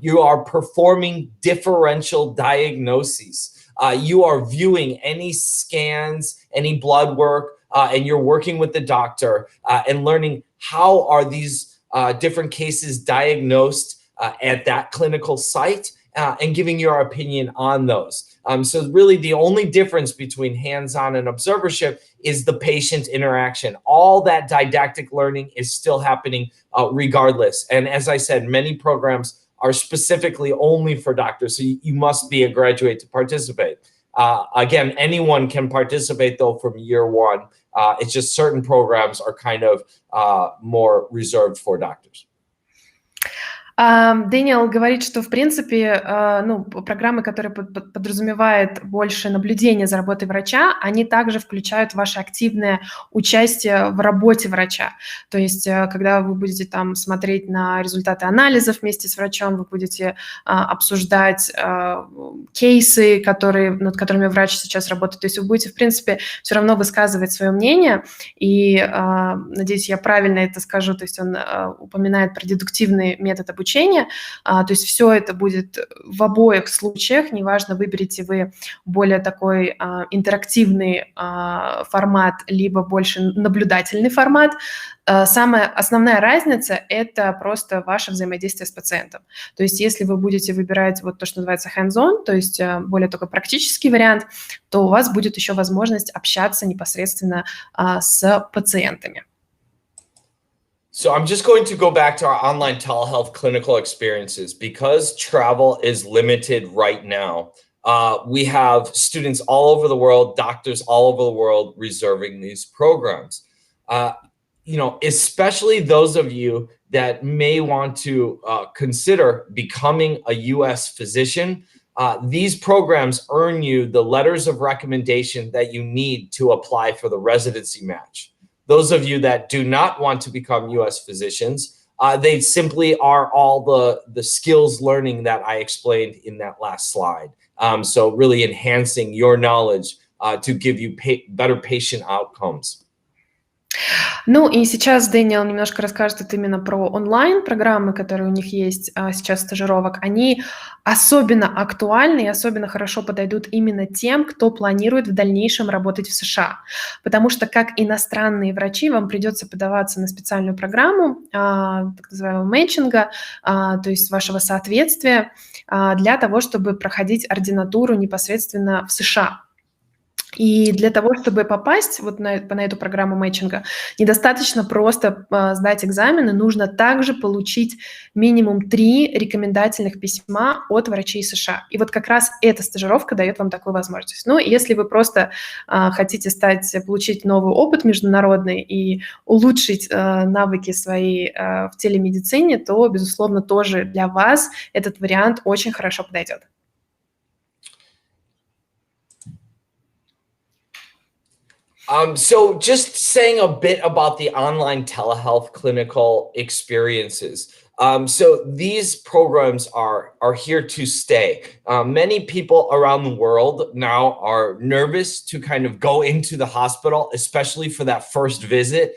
S2: You are performing differential diagnoses. You are viewing any scans, any blood work, and you're working with the doctor and learning how are these different cases diagnosed at that clinical site, and giving your opinion on those. So really the only difference between hands-on and observership is the patient interaction. All that didactic learning is still happening regardless. And as I said, many programs are specifically only for doctors, so you must be a graduate to participate. Again, anyone can participate though from year one. It's just certain programs are kind of more reserved for doctors.
S1: Дэниел говорит, что, в принципе, программы, которые подразумевают больше наблюдения за работой врача, они также включают ваше активное участие в работе врача. То есть, когда вы будете там смотреть на результаты анализов вместе с врачом, вы будете обсуждать кейсы, над которыми врач сейчас работает. То есть вы будете, в принципе, все равно высказывать свое мнение. И, надеюсь, я правильно это скажу, то есть он упоминает про дедуктивный метод обучения. То есть все это будет в обоих случаях, неважно, выберете вы более такой интерактивный формат, либо больше наблюдательный формат. Самая основная разница – это просто ваше взаимодействие с пациентом. То есть если вы будете выбирать вот то, что называется hands-on, то есть более такой практический вариант, то у вас будет еще возможность общаться непосредственно с пациентами.
S2: So I'm just going to go back to our online telehealth clinical experiences because travel is limited right now. We have students all over the world, doctors all over the world reserving these programs. Especially those of you that may want to consider becoming a U.S. physician. These programs earn you the letters of recommendation that you need to apply for the residency match. Those of you that do not want to become U.S. physicians, they simply are all the skills learning that I explained in that last slide. So really enhancing your knowledge to give you better patient outcomes.
S1: Ну и сейчас Дэниел немножко расскажет вот именно про онлайн-программы, которые у них есть сейчас стажировок. Они особенно актуальны и особенно хорошо подойдут именно тем, кто планирует в дальнейшем работать в США. Потому что как иностранные врачи вам придется подаваться на специальную программу, так называемого мэтчинга, то есть вашего соответствия, для того, чтобы проходить ординатуру непосредственно в США. И для того, чтобы попасть вот на эту программу мэтчинга, недостаточно просто сдать экзамены, нужно также получить минимум 3 рекомендательных письма от врачей США. И вот как раз эта стажировка дает вам такую возможность. Ну, если вы просто хотите получить новый опыт международный и улучшить навыки свои в телемедицине, то, безусловно, тоже для вас этот вариант очень хорошо подойдет.
S2: So just saying a bit about the online telehealth clinical experiences. So these programs are here to stay. Many people around the world now are nervous to kind of go into the hospital, especially for that first visit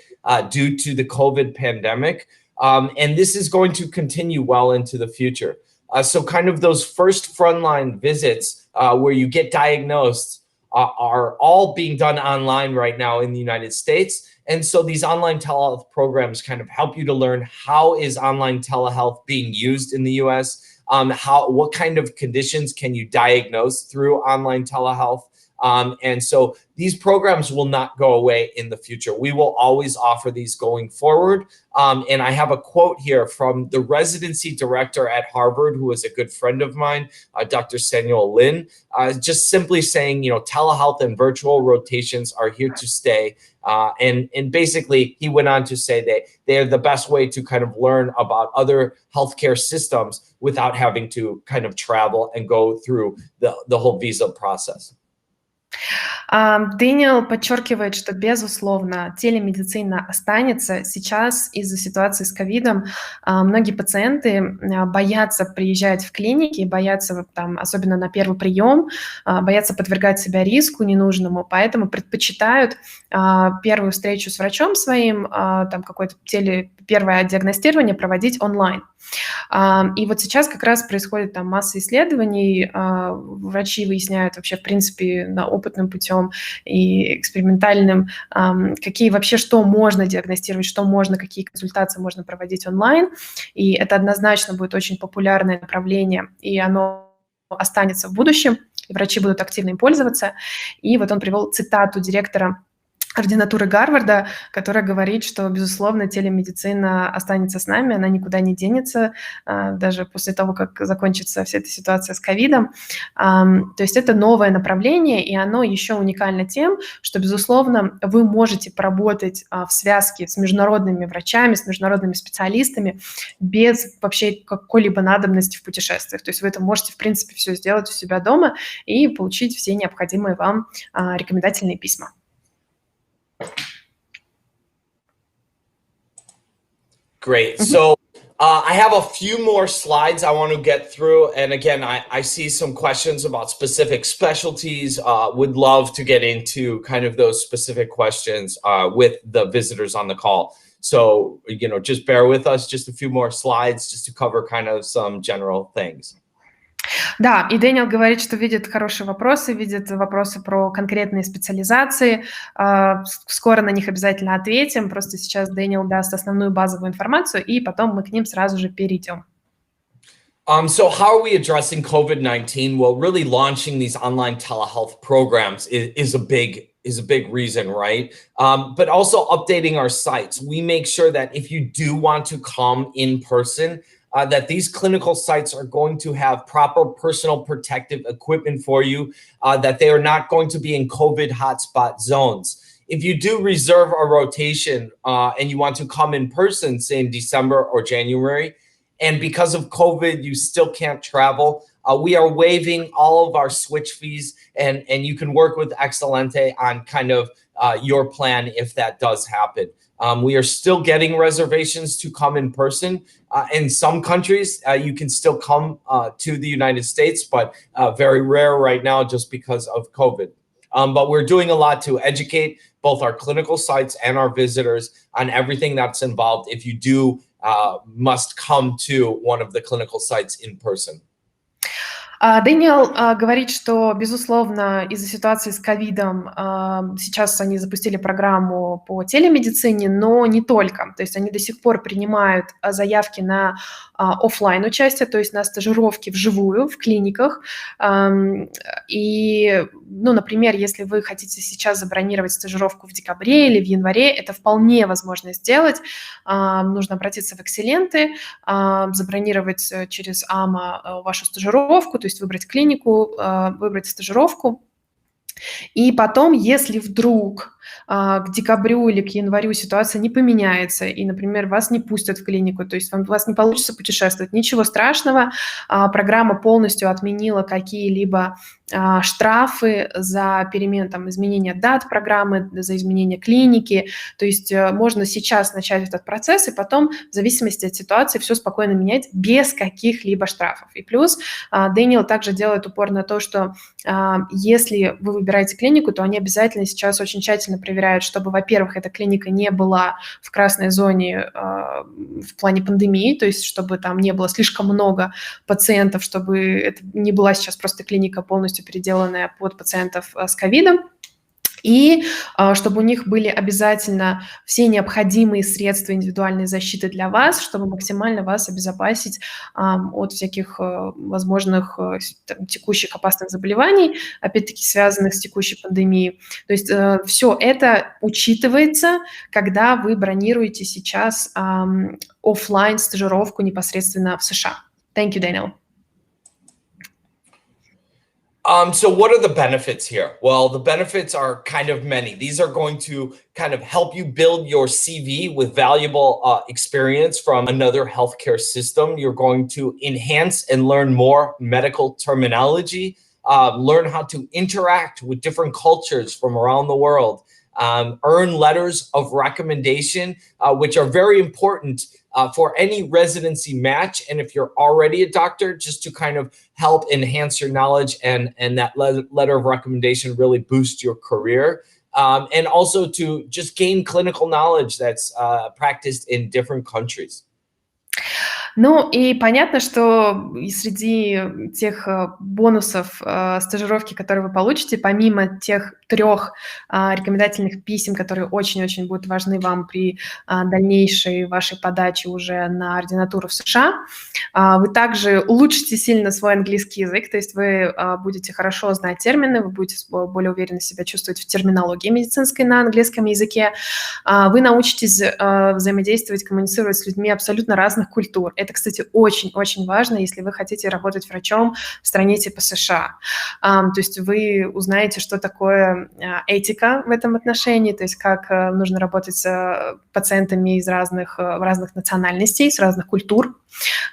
S2: due to the COVID pandemic. And this is going to continue well into the future. So kind of those first frontline visits where you get diagnosed are all being done online right now in the United States. And so these online telehealth programs kind of help you to learn how is online telehealth being used in the US, what kind of conditions can you diagnose through online telehealth. And so these programs will not go away in the future. We will always offer these going forward. And I have a quote here from the residency director at Harvard, who is a good friend of mine, Dr. Samuel Lin, just simply saying, telehealth and virtual rotations are here to stay. And basically, he went on to say that they are the best way to kind of learn about other healthcare systems without having to kind of travel and go through the whole visa process.
S1: Дэниел подчеркивает, что, безусловно, телемедицина останется. Сейчас из-за ситуации с ковидом многие пациенты боятся приезжать в клиники, боятся, особенно на первый прием, боятся подвергать себя риску ненужному, поэтому предпочитают первую встречу с врачом своим, какое-то первое диагностирование проводить онлайн. И вот сейчас как раз происходит масса исследований, врачи выясняют вообще, в принципе, опытным путем и экспериментальным, что можно диагностировать, какие консультации можно проводить онлайн, и это однозначно будет очень популярное направление, и оно останется в будущем, и врачи будут активно им пользоваться. И вот он привел цитату директора ординатуры Гарварда, которая говорит, что, безусловно, телемедицина останется с нами, она никуда не денется, даже после того, как закончится вся эта ситуация с ковидом. То есть это новое направление, и оно еще уникально тем, что, безусловно, вы можете поработать в связке с международными врачами, с международными специалистами без вообще какой-либо надобности в путешествиях. То есть вы это можете, в принципе, все сделать у себя дома и получить все необходимые вам рекомендательные письма.
S2: Great. So I have a few more slides I want to get through. And again, I see some questions about specific specialties. Would love to get into kind of those specific questions with the visitors on the call. So, just bear with us, just a few more slides just to cover kind of some general things.
S1: Да, и Дэниел говорит, что видит хорошие вопросы, видит вопросы про конкретные специализации. Скоро на них обязательно ответим. Просто сейчас Дэниел даст основную базовую информацию, и потом мы к ним сразу же перейдем.
S2: So how are we addressing COVID-19? Well, really launching these online telehealth programs is a big reason, right? But also updating our sites. We make sure that if you do want to come in person, that these clinical sites are going to have proper personal protective equipment for you, that they are not going to be in COVID hotspot zones. If you do reserve a rotation and you want to come in person, say in December or January, and because of COVID, you still can't travel, we are waiving all of our switch fees, and you can work with Excelente on kind of your plan if that does happen. We are still getting reservations to come in person. In some countries, you can still come to the United States, but very rare right now just because of COVID. But we're doing a lot to educate both our clinical sites and our visitors on everything that's involved if you do must come to one of the clinical sites in person.
S1: Дэниел говорит, что, безусловно, из-за ситуации с ковидом сейчас они запустили программу по телемедицине, но не только. То есть они до сих пор принимают заявки на офлайн участие, то есть на стажировки вживую в клиниках. И, например, если вы хотите сейчас забронировать стажировку в декабре или в январе, это вполне возможно сделать. Нужно обратиться в Экселенте, забронировать через АМА вашу стажировку, то есть выбрать клинику, выбрать стажировку. И потом, если вдруг к декабрю или к январю ситуация не поменяется, и, например, вас не пустят в клинику, то есть у вас не получится путешествовать, ничего страшного, программа полностью отменила какие-либо штрафы за изменение дат программы, за изменение клиники, то есть можно сейчас начать этот процесс, и потом, в зависимости от ситуации, все спокойно менять без каких-либо штрафов. И плюс Дэниел также делает упор на то, что если вы выбираете клинику, то они обязательно сейчас очень тщательно проверяют, чтобы, во-первых, эта клиника не была в красной зоне в плане пандемии, то есть чтобы там не было слишком много пациентов, чтобы это не была сейчас просто клиника полностью переделанная под пациентов с ковидом. И чтобы у них были обязательно все необходимые средства индивидуальной защиты для вас, чтобы максимально вас обезопасить от всяких возможных текущих опасных заболеваний, опять-таки связанных с текущей пандемией. То есть все это учитывается, когда вы бронируете сейчас офлайн стажировку непосредственно в США. Thank you, Daniel.
S2: So what are the benefits here? Well, the benefits are kind of many. These are going to kind of help you build your CV with valuable experience from another healthcare system. You're going to enhance and learn more medical terminology, learn how to interact with different cultures from around the world, earn letters of recommendation, which are very important for any residency match. And if you're already a doctor, just to kind of help enhance your knowledge and that letter of recommendation really boost your career. And also to just gain clinical knowledge that's practiced in different countries.
S1: Ну и понятно, что и среди тех бонусов стажировки, которые вы получите, помимо тех 3 рекомендательных писем, которые очень-очень будут важны вам при дальнейшей вашей подаче уже на ординатуру в США, вы также улучшите сильно свой английский язык, то есть вы будете хорошо знать термины, вы будете более уверенно себя чувствовать в терминологии медицинской на английском языке, вы научитесь взаимодействовать, коммуницировать с людьми абсолютно разных культур. Это, кстати, очень-очень важно, если вы хотите работать врачом в стране типа США. То есть вы узнаете, что такое этика в этом отношении, то есть как нужно работать с пациентами из разных национальностей, с разных культур,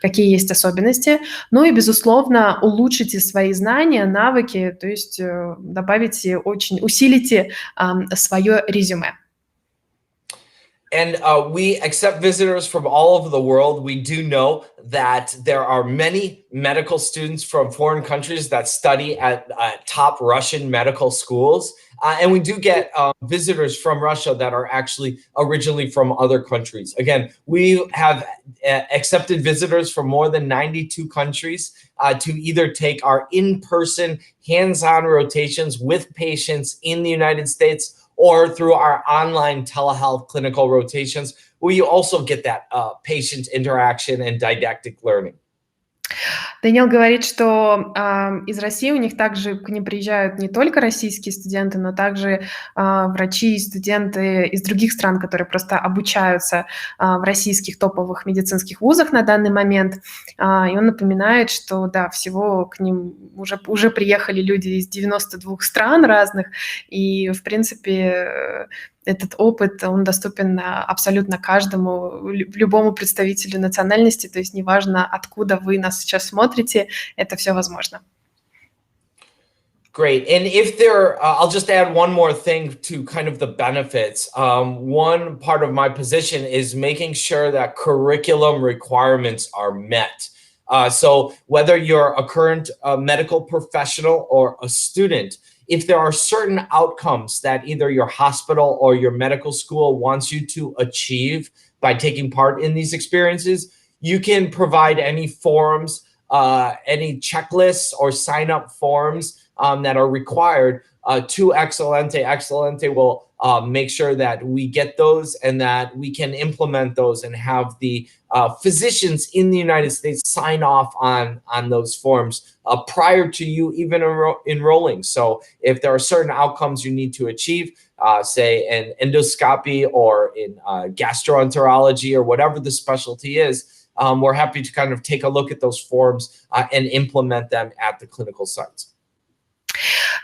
S1: какие есть особенности. Ну и, безусловно, улучшите свои знания, навыки, то есть добавите, усилите свое резюме.
S2: And we accept visitors from all over the world. We do know that there are many medical students from foreign countries that study at top Russian medical schools. And we do get visitors from Russia that are actually originally from other countries. Again, we have accepted visitors from more than 92 countries to either take our in-person hands-on rotations with patients in the United States or through our online telehealth clinical rotations, where you also get that patient interaction and didactic learning.
S1: Даниэл говорит, что из России у них также к ним приезжают не только российские студенты, но также врачи и студенты из других стран, которые просто обучаются в российских топовых медицинских вузах на данный момент. И он напоминает, что да, всего к ним уже приехали люди из 92 стран разных, и в принципе этот опыт, он доступен абсолютно каждому, любому представителю национальности, то есть неважно, откуда вы нас сейчас смотрите, это все возможно.
S2: Great. And if there, I'll just add one more thing to kind of the benefits. One part of my position is making sure that curriculum requirements are met. So whether you're a current medical professional or a student, if there are certain outcomes that either your hospital or your medical school wants you to achieve by taking part in these experiences, you can provide any forms, any checklists or sign-up forms that are required to Excelente. Excelente will make sure that we get those and that we can implement those and have the physicians in the United States sign off on those forms prior to you even enrolling. So if there are certain outcomes you need to achieve, say an endoscopy or in gastroenterology or whatever the specialty is, we're happy to kind of take a look at those forms and implement them at the clinical sites.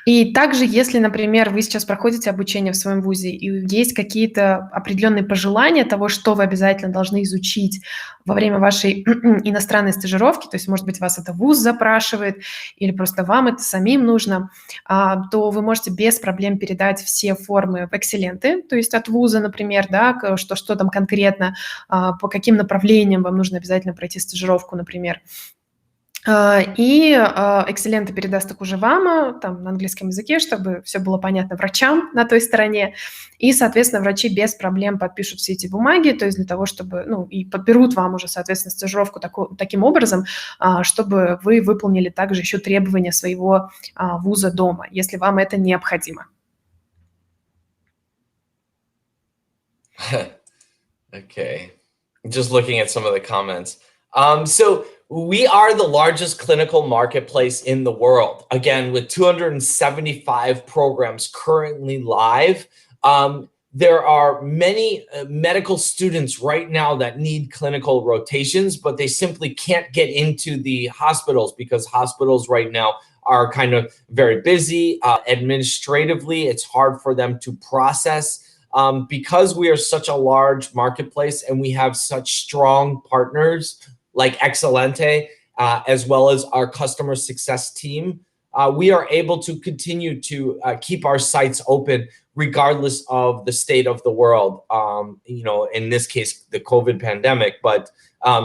S1: И также, если, например, вы сейчас проходите обучение в своем вузе, и есть какие-то определенные пожелания того, что вы обязательно должны изучить во время вашей иностранной стажировки, то есть, может быть, вас это вуз запрашивает, или просто вам это самим нужно, то вы можете без проблем передать все формы в Экселенте, то есть от вуза, например, да, что там конкретно, по каким направлениям вам нужно обязательно пройти стажировку, например. И Экселенте передаст их уже вам там, на английском языке, чтобы все было понятно врачам на той стороне. И, соответственно, врачи без проблем подпишут все эти бумаги, то есть для того, чтобы, и подберут вам уже, соответственно, стажировку таким образом, чтобы вы выполнили также еще требования своего вуза дома, если вам это необходимо.
S2: Okay. Just looking at some of the comments. So we are the largest clinical marketplace in the world. Again, with 275 programs currently live. There are many medical students right now that need clinical rotations, but they simply can't get into the hospitals because hospitals right now are kind of very busy. Administratively, it's hard for them to process. Because we are such a large marketplace and we have such strong partners like Excelente, as well as our customer success team, we are able to continue to keep our sites open regardless of the state of the world. In this case, the COVID pandemic, but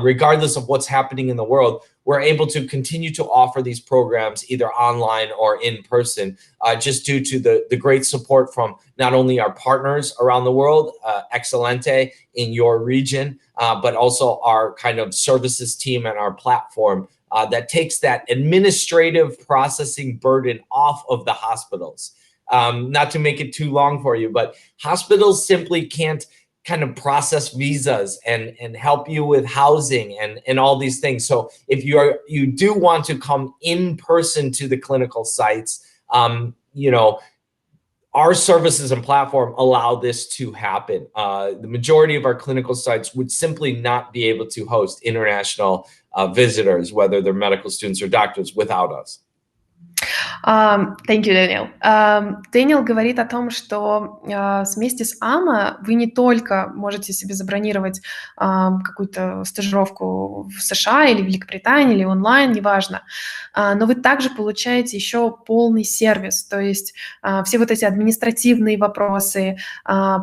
S2: regardless of what's happening in the world, we're able to continue to offer these programs either online or in person, just due to the great support from not only our partners around the world, Excelente in your region, but also our kind of services team and our platform that takes that administrative processing burden off of the hospitals. Not to make it too long for you, but hospitals simply can't kind of process visas and help you with housing and all these things. So if you do want to come in person to the clinical sites, you know, our services and platform allow this to happen. The majority of our clinical sites would simply not be able to host international visitors, whether they're medical students or doctors, without us.
S1: Thank you, Daniel. Дэниел говорит о том, что вместе с АМА вы не только можете себе забронировать какую-то стажировку в США или Великобритании, или онлайн, неважно, но вы также получаете еще полный сервис, то есть все вот эти административные вопросы,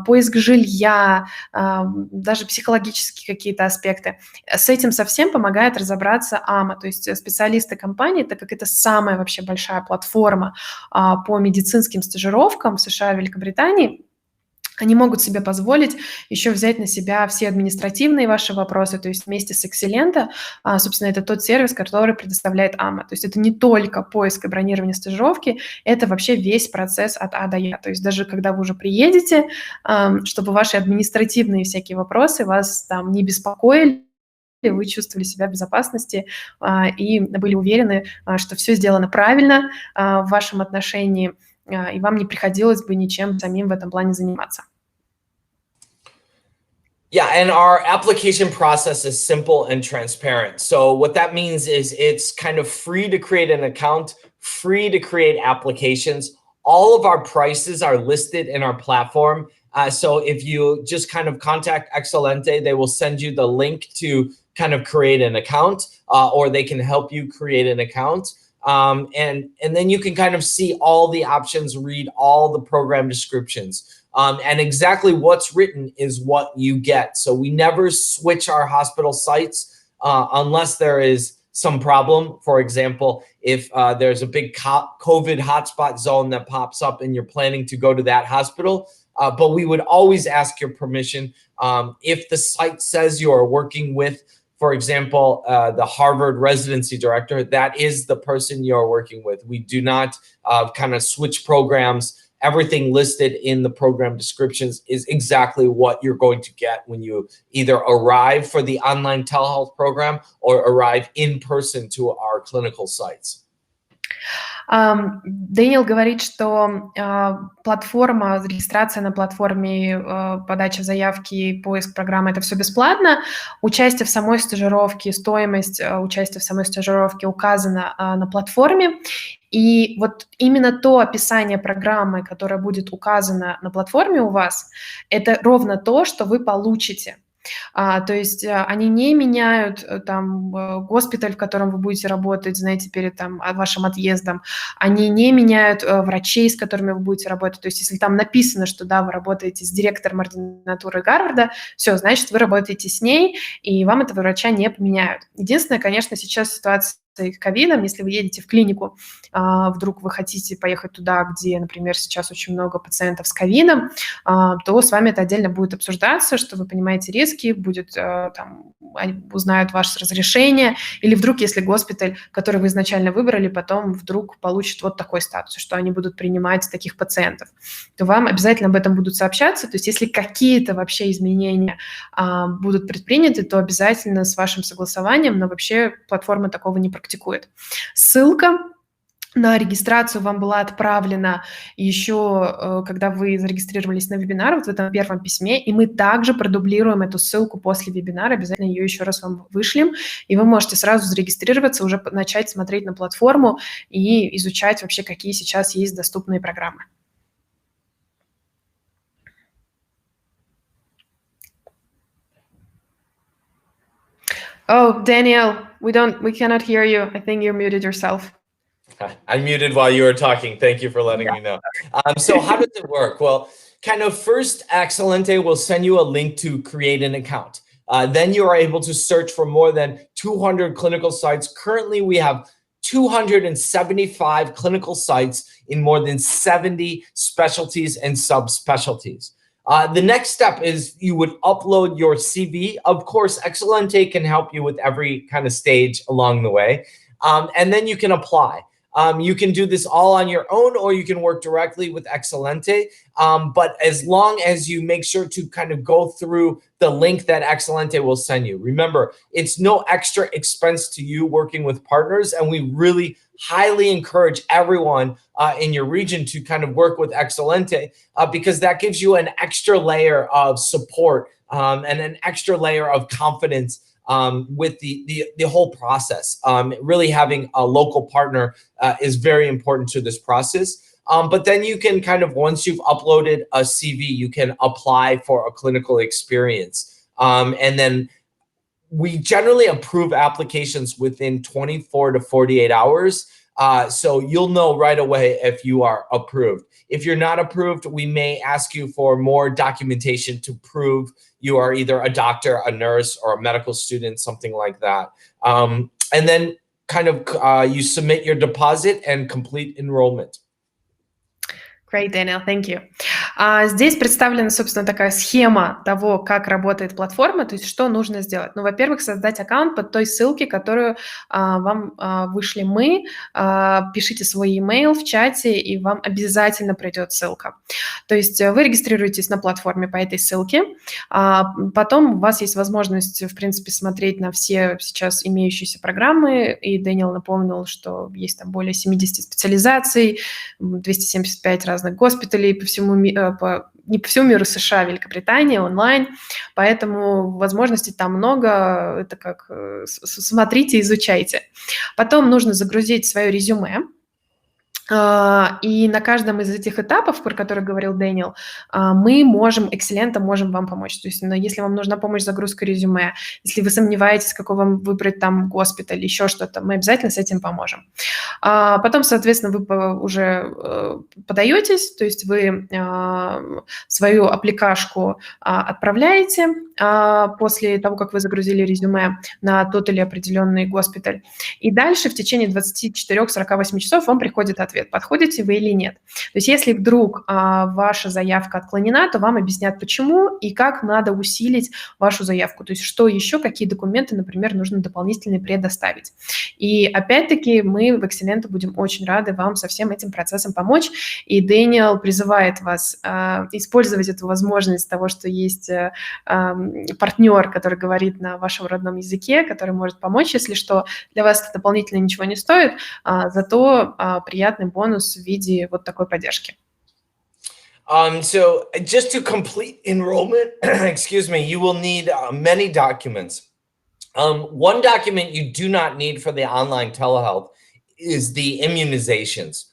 S1: поиск жилья, даже психологические какие-то аспекты. С этим совсем помогает разобраться АМА, то есть специалисты компании, так как это самая вообще большая платформа по медицинским стажировкам в США и Великобритании, они могут себе позволить еще взять на себя все административные ваши вопросы, то есть вместе с Экселенте, собственно, это тот сервис, который предоставляет АМА. То есть это не только поиск и бронирование стажировки, это вообще весь процесс от А до Я. То есть даже когда вы уже приедете, чтобы ваши административные всякие вопросы вас там не беспокоили, вы чувствовали себя в безопасности и были уверены, что все сделано правильно в вашем отношении, и вам не приходилось бы ничем самим в этом плане заниматься.
S2: Yeah, and our application process is simple and transparent. So what that means is it's kind of free to create an account, free to create applications. All of our prices are listed in our platform. So if you just kind of contact Excelente, they will send you the link to kind of create an account, or they can help you create an account. And then you can kind of see all the options, read all the program descriptions. And exactly what's written is what you get. So we never switch our hospital sites unless there is some problem. For example, if there's a big COVID hotspot zone that pops up and you're planning to go to that hospital, but we would always ask your permission. If the site says you are working with, for example, the Harvard residency director, that is the person you're working with. We do not kind of switch programs. Everything listed in the program descriptions is exactly what you're going to get when you either arrive for the online telehealth program or arrive in person to our clinical sites.
S1: Дэниел говорит, что платформа, регистрация на платформе, подача заявки, поиск программы – это все бесплатно. Участие в самой стажировке, стоимость участия в самой стажировке указана на платформе. И вот именно то описание программы, которое будет указано на платформе у вас, это ровно то, что вы получите. То есть они не меняют там госпиталь, в котором вы будете работать, знаете, перед там вашим отъездом. Они не меняют врачей, с которыми вы будете работать. То есть если там написано, что да, вы работаете с директором ординатуры Гарварда, все, значит, вы работаете с ней, и вам этого врача не поменяют. Единственное, конечно, сейчас ситуация с ковидом, если вы едете в клинику, вдруг вы хотите поехать туда, где, например, сейчас очень много пациентов с ковидом, то с вами это отдельно будет обсуждаться, что вы понимаете риски, будет там, узнают ваше разрешение, или вдруг, если госпиталь, который вы изначально выбрали, потом вдруг получит вот такой статус, что они будут принимать таких пациентов, то вам обязательно об этом будут сообщаться. То есть если какие-то вообще изменения будут предприняты, то обязательно с вашим согласованием, но вообще платформа такого не практикует. Ссылка на регистрацию вам была отправлена еще, когда вы зарегистрировались на вебинар, вот в этом первом письме, и мы также продублируем эту ссылку после вебинара, обязательно ее еще раз вам вышлем, и вы можете сразу зарегистрироваться, уже начать смотреть на платформу и изучать вообще, какие сейчас есть доступные программы. Oh, Daniel, we cannot hear you. I think you're muted yourself.
S2: I muted while you were talking. Thank you for letting me know. So how does it work? Well, kind of first, Excelente will send you a link to create an account. Then you are able to search for more than 200 clinical sites. Currently, we have 275 clinical sites in more than 70 specialties and subspecialties. The next step is you would upload your CV. Of course, Excelente can help you with every kind of stage along the way. And then you can apply. You can do this all on your own, or you can work directly with Excelente. But as long as you make sure to kind of go through the link that Excelente will send you. Remember, it's no extra expense to you working with partners, and we really highly encourage everyone in your region to kind of work with Excelente because that gives you an extra layer of support and an extra layer of confidence with the whole process. Really having a local partner is very important to this process. But then you can kind of, once you've uploaded a CV, you can apply for a clinical experience. And then we generally approve applications within 24 to 48 hours. So you'll know right away if you are approved. If you're not approved, we may ask you for more documentation to prove you are either a doctor, a nurse, or a medical student, something like that. And then kind of you submit your deposit and complete enrollment.
S1: Great, Daniel, thank you. Здесь представлена, собственно, такая схема того, как работает платформа, то есть что нужно сделать. Ну, во-первых, создать аккаунт под той ссылке, которую вам вышли мы. Пишите свой email в чате, и вам обязательно придет ссылка. То есть вы регистрируетесь на платформе по этой ссылке. Потом у вас есть возможность, в принципе, смотреть на все сейчас имеющиеся программы. И Дэниел напомнил, что есть там более 70 специализаций, 275 разных госпиталей по всему миру, не по всему миру, США, Великобритании, онлайн, поэтому возможностей там много, это как смотрите, изучайте. Потом нужно загрузить свое резюме, и на каждом из этих этапов, про которые говорил Дэниел, мы можем, Экселенте можем вам помочь. То есть, если вам нужна помощь с загрузкой резюме, если вы сомневаетесь, какой вам выбрать там госпиталь, еще что-то, мы обязательно с этим поможем. Потом, соответственно, вы уже подаетесь, то есть вы свою аппликашку отправляете после того, как вы загрузили резюме на тот или определенный госпиталь. И дальше в течение 24-48 часов вам приходит ответ, подходите вы или нет. То есть если вдруг ваша заявка отклонена, то вам объяснят, почему и как надо усилить вашу заявку. То есть что еще, какие документы, например, нужно дополнительно предоставить. И опять-таки мы в Экселенте будем очень рады вам со всем этим процессом помочь. И Дэниел призывает вас использовать эту возможность того, что есть партнер, который говорит на вашем родном языке, который может помочь, если что. Для вас это дополнительно ничего не стоит, зато приятный бонус в виде вот такой поддержки.
S2: So just to complete enrollment, excuse me, you will need many documents. One document you do not need for the online telehealth is the immunizations.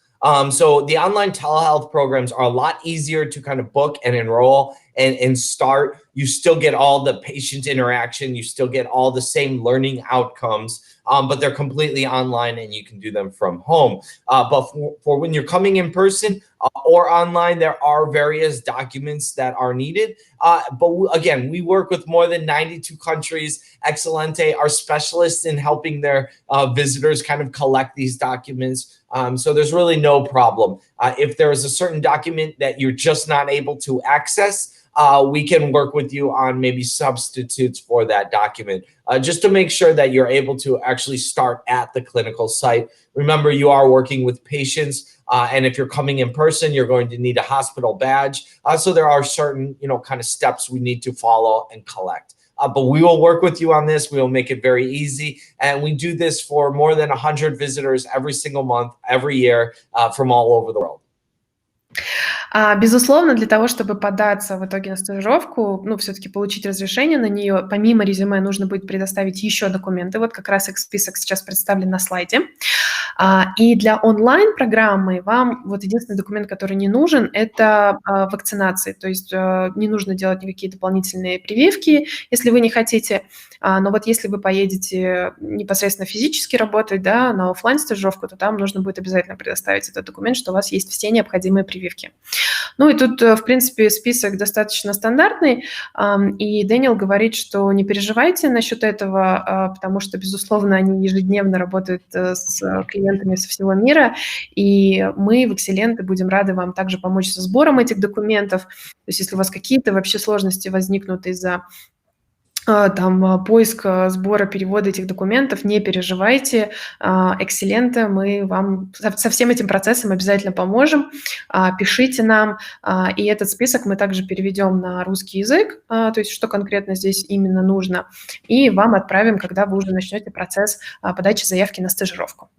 S2: So the online telehealth programs are a lot easier to kind of book and enroll and start. You still get all the patient interaction. You still get all the same learning outcomes, but they're completely online and you can do them from home. But for when you're coming in person or online, there are various documents that are needed. But again, we work with more than 92 countries. Excelente are specialists in helping their visitors kind of collect these documents. So there's really no problem. If there is a certain document that you're just not able to access, we can work with you on maybe substitutes for that document, just to make sure that you're able to actually start at the clinical site. Remember, you are working with patients, and if you're coming in person, you're going to need a hospital badge. So there are certain, kind of steps we need to follow and collect. But we will work with you on this. We will make it very easy. And we do this for more than 100 visitors every single month, every year, from all over the world.
S1: Безусловно, для того, чтобы податься в итоге на стажировку, все-таки получить разрешение на нее, помимо резюме нужно будет предоставить еще документы. Вот как раз их список сейчас представлен на слайде. И для онлайн-программы вам вот единственный документ, который не нужен, это вакцинации. То есть не нужно делать никакие дополнительные прививки, если вы не хотите. Но вот если вы поедете непосредственно физически работать, да, на офлайн-стажировку, то там нужно будет обязательно предоставить этот документ, что у вас есть все необходимые прививки. Ну и тут, в принципе, список достаточно стандартный, и Дэниел говорит, что не переживайте насчет этого, потому что, безусловно, они ежедневно работают с клиентами со всего мира, и мы в Экселенте будем рады вам также помочь со сбором этих документов. То есть если у вас какие-то вообще сложности возникнут из-за там поиска, сбора, перевода этих документов, не переживайте. Экселенте, мы вам со всем этим процессом обязательно поможем. Пишите нам, и этот список мы также переведем на русский язык, то есть что конкретно здесь именно нужно, и вам отправим, когда вы уже начнете процесс подачи заявки на стажировку.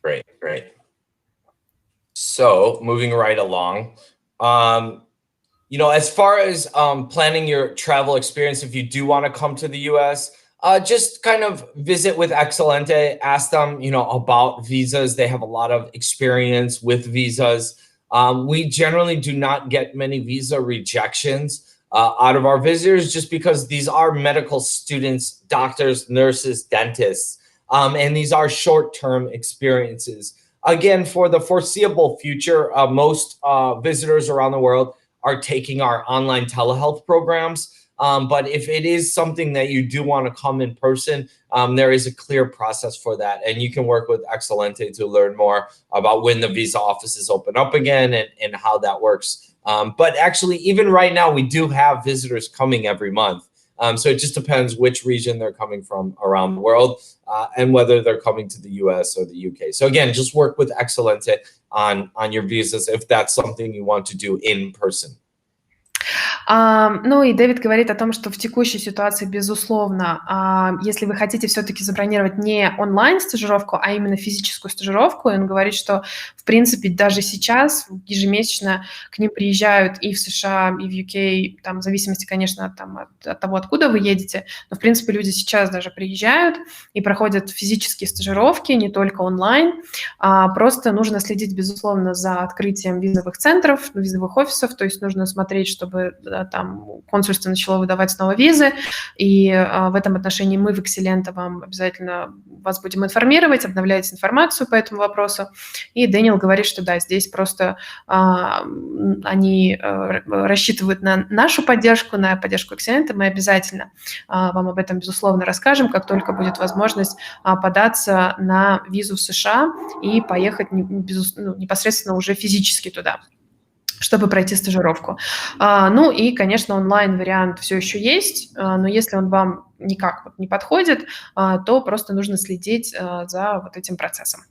S2: Great, great. So, moving right along, you know, as far as planning your travel experience, if you do want to come to the US, just kind of visit with Excelente, ask them, you know, about visas. They have a lot of experience with visas. We generally do not get many visa rejections out of our visitors just because these are medical students, doctors, nurses, dentists, and these are short-term experiences. Again, for the foreseeable future, most visitors around the world are taking our online telehealth programs. But if it is something that you do want to come in person, there is a clear process for that. And you can work with Excelente to learn more about when the visa offices open up again and how that works. But actually, even right now, we do have visitors coming every month. So it just depends which region they're coming from around the world and whether they're coming to the US or the UK. So again, just work with Excelente on your visas if that's something you want to do in person.
S1: Ну и Дэвид говорит о том, что в текущей ситуации, безусловно, если вы хотите все-таки забронировать не онлайн-стажировку, а именно физическую стажировку, он говорит, что, в принципе, даже сейчас ежемесячно к ним приезжают и в США, и в UK, там, в зависимости, конечно, от того, откуда вы едете, но, в принципе, люди сейчас даже приезжают и проходят физические стажировки, не только онлайн. Просто нужно следить, безусловно, за открытием визовых центров, визовых офисов, то есть нужно смотреть, чтобы там консульство начало выдавать снова визы, и в этом отношении мы в Экселенте вам обязательно вас будем информировать, обновлять информацию по этому вопросу. И Дэниел говорит, что да, здесь просто они рассчитывают на нашу поддержку, на поддержку Экселенте, мы обязательно вам об этом, безусловно, расскажем, как только будет возможность податься на визу в США и поехать непосредственно уже физически туда, чтобы пройти стажировку. Ну и, конечно, онлайн-вариант все еще есть, но если он вам никак не подходит, то просто нужно следить за вот этим процессом.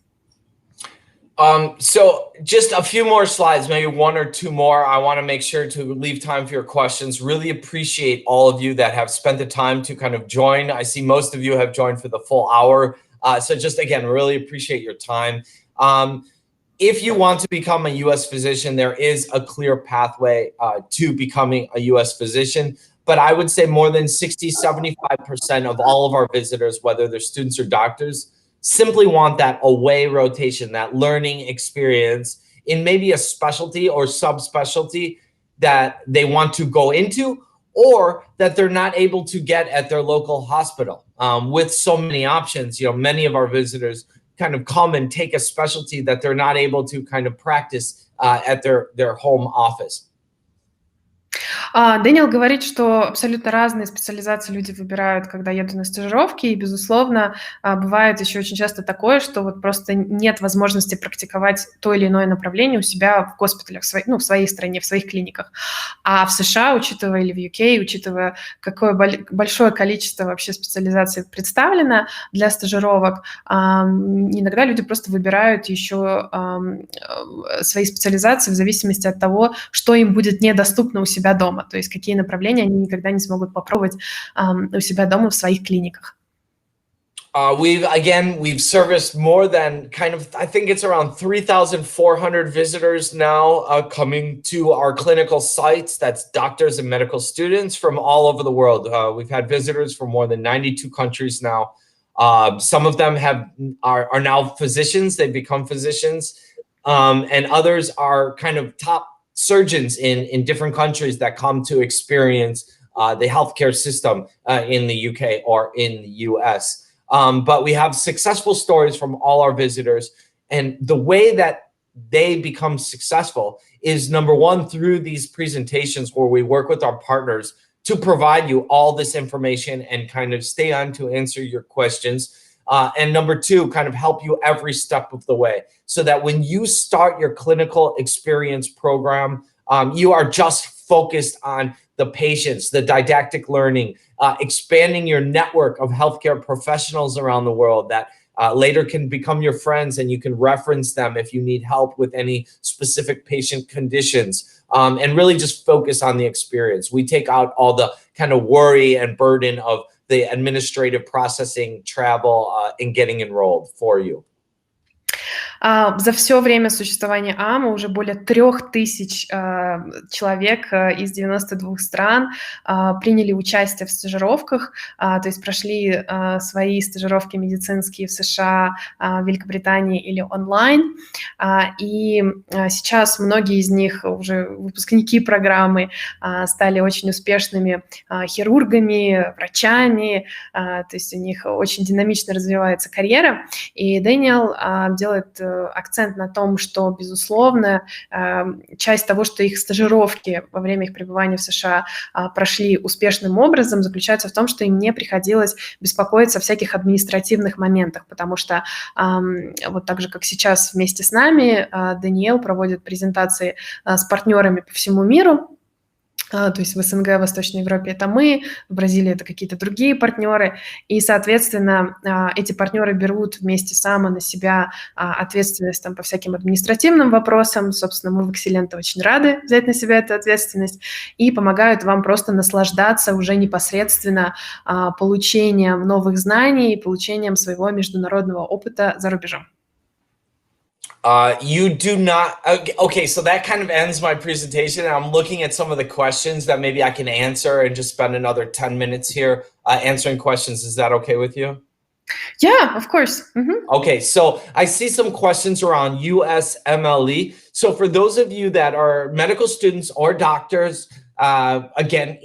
S2: So just a few more slides, maybe one or two more. I want to make sure to leave time for your questions. Really appreciate all of you that have spent the time to kind of join. I see most of you have joined for the full hour. So just again, really appreciate your time. If you want to become a U.S. physician, there is a clear pathway to becoming a U.S. physician. But I would say more than 60-75% of all of our visitors, whether they're students or doctors, simply want that away rotation, that learning experience in maybe a specialty or subspecialty that they want to go into or that they're not able to get at their local hospital. With so many options, you know, many of our visitors kind of come and take a specialty that they're not able to kind of practice at their home office.
S1: Дэниел говорит, что абсолютно разные специализации люди выбирают, когда едут на стажировки, и, безусловно, бывает еще очень часто такое, что вот просто нет возможности практиковать то или иное направление у себя в госпиталях, в своей стране, в своих клиниках. А в США, учитывая, или в UK, учитывая, какое большое количество вообще специализаций представлено для стажировок, иногда люди просто выбирают еще свои специализации в зависимости от того, что им будет недоступно у себя дома, то есть какие направления они никогда не смогут попробовать у себя дома в своих клиниках.
S2: We've serviced more than I think it's around 3,400 visitors now coming to our clinical sites. That's doctors and medical students from all over the world. We've had visitors from more than 92 countries now. Some of them are now physicians. They've become physicians. And others are kind of top surgeons in different countries that come to experience the healthcare system in the UK or in the US. But we have successful stories from all our visitors. And the way that they become successful is, number one, through these presentations where we work with our partners to provide you all this information and kind of stay on to answer your questions. And number two, kind of help you every step of the way so that when you start your clinical experience program, you are just focused on the patients, the didactic learning, expanding your network of healthcare professionals around the world that later can become your friends, and you can reference them if you need help with any specific patient conditions, and really just focus on the experience. We take out all the kind of worry and burden of the administrative processing, travel, and getting enrolled for you.
S1: За все время существования АМА уже более 3000 человек из 92 стран приняли участие в стажировках, то есть прошли свои стажировки медицинские в США, в Великобритании или онлайн. И сейчас многие из них уже выпускники программы, стали очень успешными хирургами, врачами, то есть у них очень динамично развивается карьера. И Дэниел делает акцент на том, что, безусловно, часть того, что их стажировки во время их пребывания в США прошли успешным образом, заключается в том, что им не приходилось беспокоиться о всяких административных моментах, потому что вот так же, как сейчас вместе с нами, Дэниел проводит презентации с партнерами по всему миру. То есть в СНГ, в Восточной Европе это мы, в Бразилии это какие-то другие партнеры, и, соответственно, эти партнеры берут вместе с АМА на себя ответственность там, по всяким административным вопросам. Собственно, мы в Экселенте очень рады взять на себя эту ответственность и помогают вам просто наслаждаться уже непосредственно получением новых знаний и получением своего международного опыта за рубежом.
S2: You do not, okay, so that kind of ends my presentation. I'm looking at some of the questions that maybe I can answer and just spend another 10 minutes here answering questions. Is that okay with you?
S1: Yeah, of course. Mm-hmm.
S2: Okay, so I see some questions around USMLE. So for those of you that are medical students or doctors, again,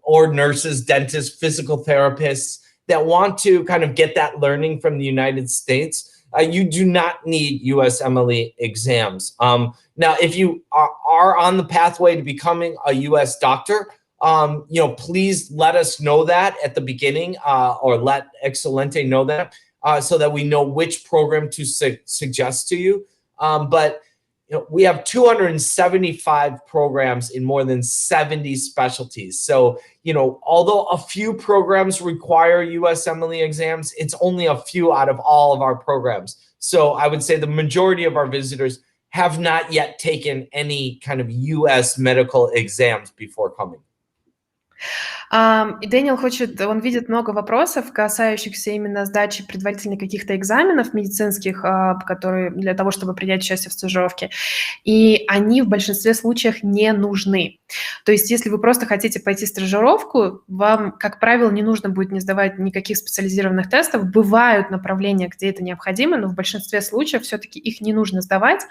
S2: or nurses, dentists, physical therapists that want to kind of get that learning from the United States, you do not need USMLE exams. Now, if you are on the pathway to becoming a US doctor, please let us know that at the beginning, or let Excelente know that, so that we know which program to suggest to you. But we have 275 programs in more than 70 specialties. So, although a few programs require USMLE exams, it's only a few out of all of our programs. So I would say the majority of our visitors have not yet taken any kind of US medical exams before coming.
S1: И Дэниел он видит много вопросов, касающихся именно сдачи предварительных каких-то экзаменов медицинских, которые для того, чтобы принять участие в стажировке, и они в большинстве случаев не нужны. То есть если вы просто хотите пойти в стажировку, вам, как правило, не нужно будет не сдавать никаких специализированных тестов. Бывают направления, где это необходимо, но в большинстве случаев все-таки их не нужно сдавать.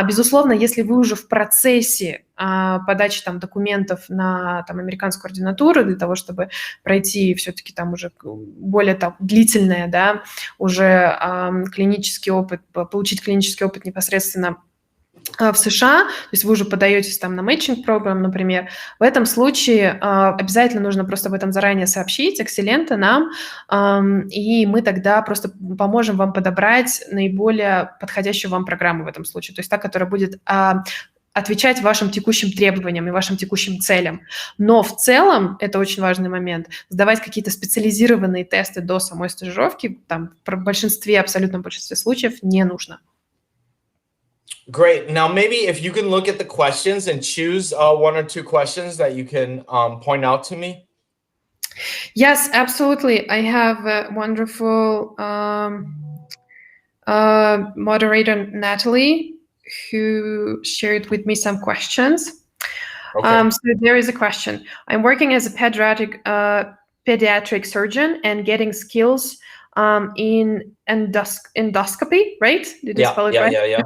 S1: Безусловно, если вы уже в процессе подачи документов на американскую ординатуру для того, чтобы пройти все-таки уже более длительное, уже клинический опыт, получить клинический опыт непосредственно в США, то есть вы уже подаетесь на мэтчинг-программ, например, в этом случае обязательно нужно просто об этом заранее сообщить Экселенте нам, и мы тогда просто поможем вам подобрать наиболее подходящую вам программу в этом случае, то есть та, которая будет отвечать вашим текущим требованиям и вашим текущим целям. Но в целом, это очень важный момент, сдавать какие-то специализированные тесты до самой стажировки, в большинстве, абсолютном большинстве случаев не нужно.
S2: Great. Now, maybe if you can look at the questions and choose one or two questions that you can point out to me.
S1: Yes, absolutely. I have a wonderful moderator, Natalie, who shared with me some questions.
S2: Okay.
S1: So there is a question. I'm working as a pediatric surgeon and getting skills in endoscopy, right? Did you spell it right?
S2: Yeah.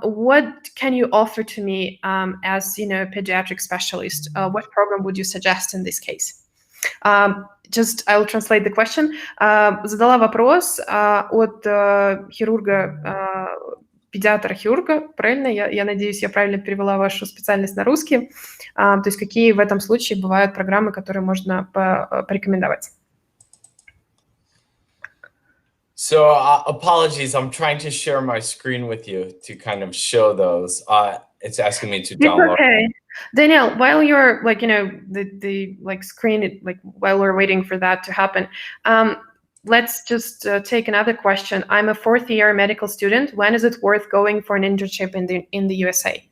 S1: What can you offer to me as a pediatric specialist? What program would you suggest in this case? Just I'll translate the question. Задала вопрос от хирурга, педиатра-хирурга, правильно? Я надеюсь, я правильно перевела вашу специальность на русский. То есть какие в этом случае бывают программы, которые можно порекомендовать?
S2: So apologies, I'm trying to share my screen with you to kind of show those. It's asking me to download.
S1: It's okay. Danielle, while you're the screen, while we're waiting for that to happen, let's just take another question. I'm a 4th-year medical student. When is it worth going for an internship in the USA?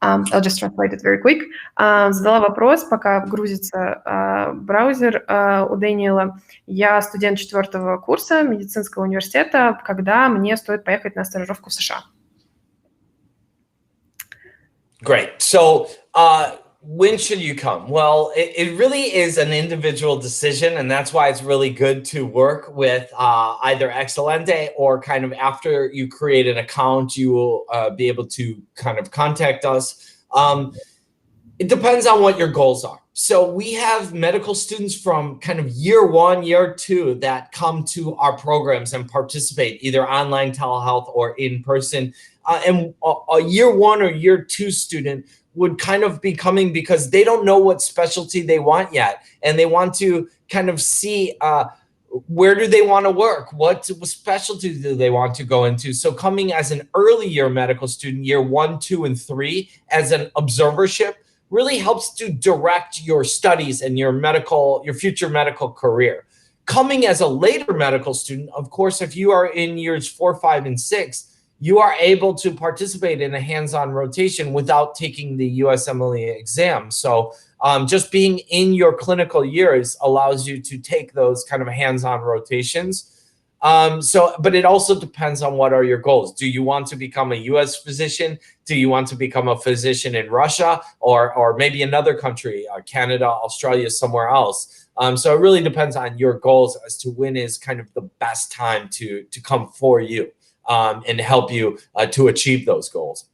S1: I'll just translate it very quick. Задала вопрос, пока грузится браузер у Дэниела. Я студент 4-го курса медицинского университета. Когда мне стоит поехать на стажировку в США?
S2: Great. So when should you come? Well, it really is an individual decision, and that's why it's really good to work with either Excelente or kind of after you create an account, you will be able to kind of contact us. It depends on what your goals are. So we have medical students from kind of year 1, year 2 that come to our programs and participate either online telehealth or in person. And a year 1 or year 2 student would kind of be coming because they don't know what specialty they want yet. And they want to kind of see where do they want to work? What specialty do they want to go into? So coming as an early year medical student, year 1, 2, and 3, as an observership really helps to direct your studies and your future medical career. Coming as a later medical student, of course, if you are in years 4, 5, and 6, you are able to participate in a hands-on rotation without taking the USMLE exam. So just being in your clinical years allows you to take those kind of hands-on rotations. But it also depends on what are your goals. Do you want to become a US physician? Do you want to become a physician in Russia or maybe another country, Canada, Australia, somewhere else? So it really depends on your goals as to when is kind of the best time to come for you. And help you to achieve those goals.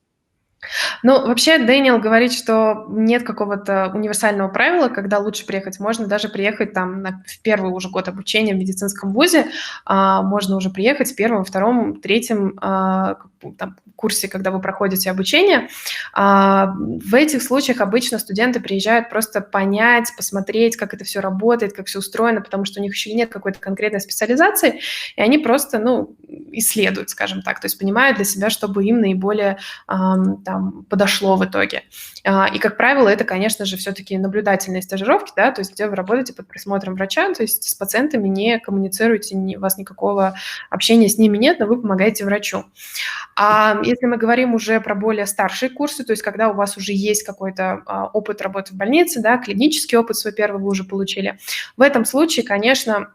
S1: Ну, вообще, Дэниел говорит, что нет какого-то универсального правила, когда лучше приехать. Можно даже приехать там в первый уже год обучения в медицинском вузе, можно уже приехать в первом, втором, третьем курсе, когда вы проходите обучение. В этих случаях обычно студенты приезжают просто понять, посмотреть, как это все работает, как все устроено, потому что у них еще нет какой-то конкретной специализации, и они просто, исследуют, скажем так, то есть понимают для себя, что бы им наиболее подошло в итоге. И, как правило, это, конечно же, все-таки наблюдательные стажировки, да, то есть где вы работаете под присмотром врача, то есть с пациентами не коммуницируете, у вас никакого общения с ними нет, но вы помогаете врачу. А если мы говорим уже про более старшие курсы, то есть когда у вас уже есть какой-то опыт работы в больнице, да, клинический опыт свой первый вы уже получили, в этом случае, конечно,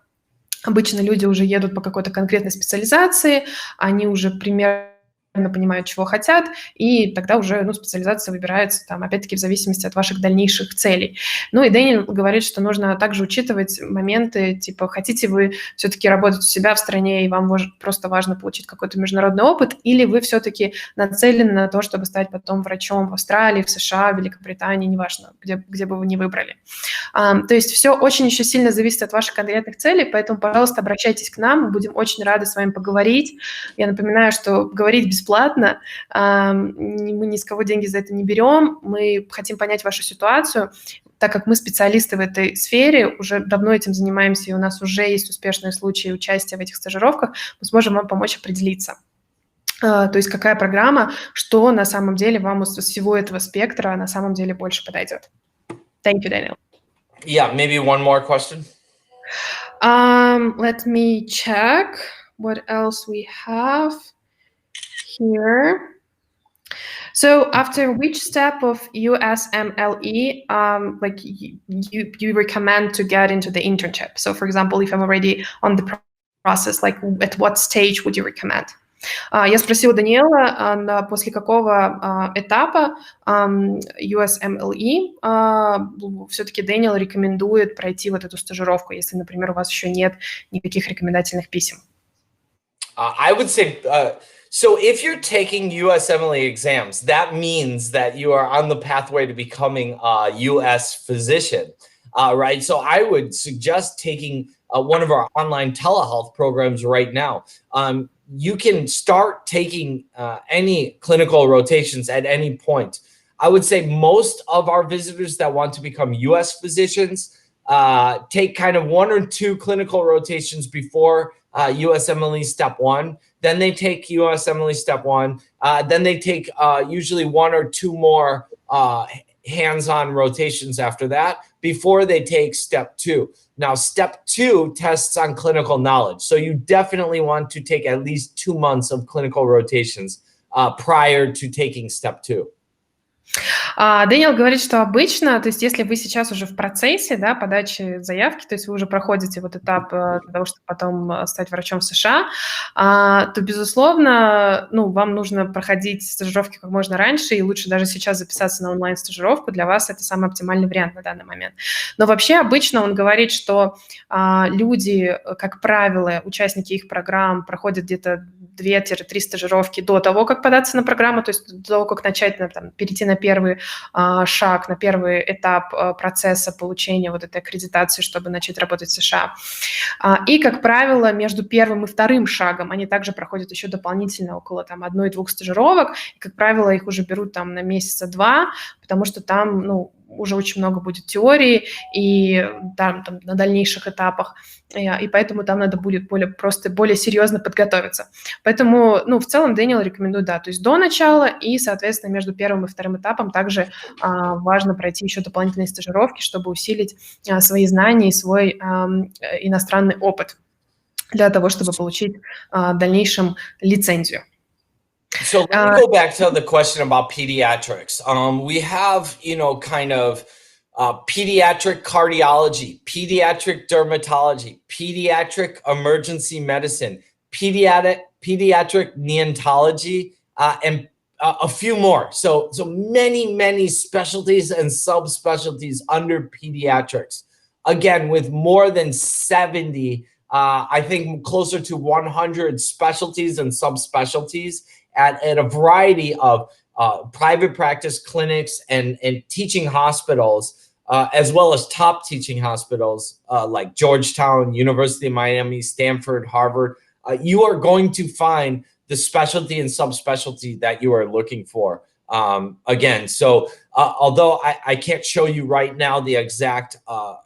S1: обычно люди уже едут по какой-то конкретной специализации, они уже примерно понимают, чего хотят, и тогда уже специализация выбирается, опять-таки, в зависимости от ваших дальнейших целей. И Дэниел говорит, что нужно также учитывать моменты, типа, хотите вы все-таки работать у себя в стране, и вам просто важно получить какой-то международный опыт, или вы все-таки нацелены на то, чтобы стать потом врачом в Австралии, в США, в Великобритании, неважно, где бы вы ни выбрали. То есть все очень еще сильно зависит от ваших конкретных целей, поэтому, пожалуйста, обращайтесь к нам, мы будем очень рады с вами поговорить. Я напоминаю, что говорить бесплатно, мы ни с кого деньги за это не берем, мы хотим понять вашу ситуацию, так как мы специалисты в этой сфере, уже давно этим занимаемся, и у нас уже есть успешные случаи участия в этих стажировках, мы сможем вам помочь определиться. То есть какая программа, что на самом деле вам из всего этого спектра на самом деле больше подойдет. Thank you, Daniel.
S2: Yeah, maybe one more question.
S1: Let me check what else we have here. So after which step of USMLE, you recommend to get into the internship? So for example, if I'm already on the process, at what stage would you recommend? Я спросила Даниэла, после какого этапа USMLE все-таки Дэниел рекомендует пройти вот эту стажировку, если, например, у вас еще нет никаких рекомендательных писем.
S2: I would say, so if you're taking USMLE exams, that means that you are on the pathway to becoming a US physician, right? So I would suggest taking one of our online telehealth programs right now. You can start taking any clinical rotations at any point. I would say most of our visitors that want to become US physicians take kind of 1 or 2 clinical rotations before USMLE step 1. Then they take USMLE step 1. Then they take usually 1 or 2 more hands-on rotations after that before they take step 2. Now, step 2 tests on clinical knowledge. So you definitely want to take at least 2 months of clinical rotations prior to taking step 2.
S1: Дэниел говорит, что обычно, то есть если вы сейчас уже в процессе, да, подачи заявки, то есть вы уже проходите вот этап для того, чтобы потом стать врачом в США, то, безусловно, ну, вам нужно проходить стажировки как можно раньше, и лучше даже сейчас записаться на онлайн-стажировку. Для вас это самый оптимальный вариант на данный момент. Но вообще обычно он говорит, что люди, как правило, участники их программ проходят где-то 2-3 стажировки до того, как податься на программу, то есть до того, как начать перейти на первый шаг, на первый этап процесса получения вот этой аккредитации, чтобы начать работать в США. И, как правило, между первым и вторым шагом они также проходят еще дополнительно около 1-2 стажировок, и, как правило, их уже берут на месяца 2, потому что там, ну, уже очень много будет теории и там на дальнейших этапах, и поэтому там надо будет более серьезно подготовиться. Поэтому, ну, в целом Дэниел рекомендует, да, то есть до начала и, соответственно, между первым и вторым этапом также важно пройти еще дополнительные стажировки, чтобы усилить свои знания и свой иностранный опыт для того, чтобы получить в дальнейшем лицензию.
S2: So let me go back to the question about pediatrics. We have, you know, kind of pediatric cardiology, pediatric dermatology, pediatric emergency medicine, pediatric neonatology, and a few more. So many specialties and subspecialties under pediatrics. Again, with more than 70, I think closer to 100 specialties and subspecialties at a variety of private practice clinics and teaching hospitals, as well as top teaching hospitals like Georgetown, University of Miami, Stanford, Harvard. You are going to find the specialty and subspecialty that you are looking for. Again, so although I can't show you right now the exact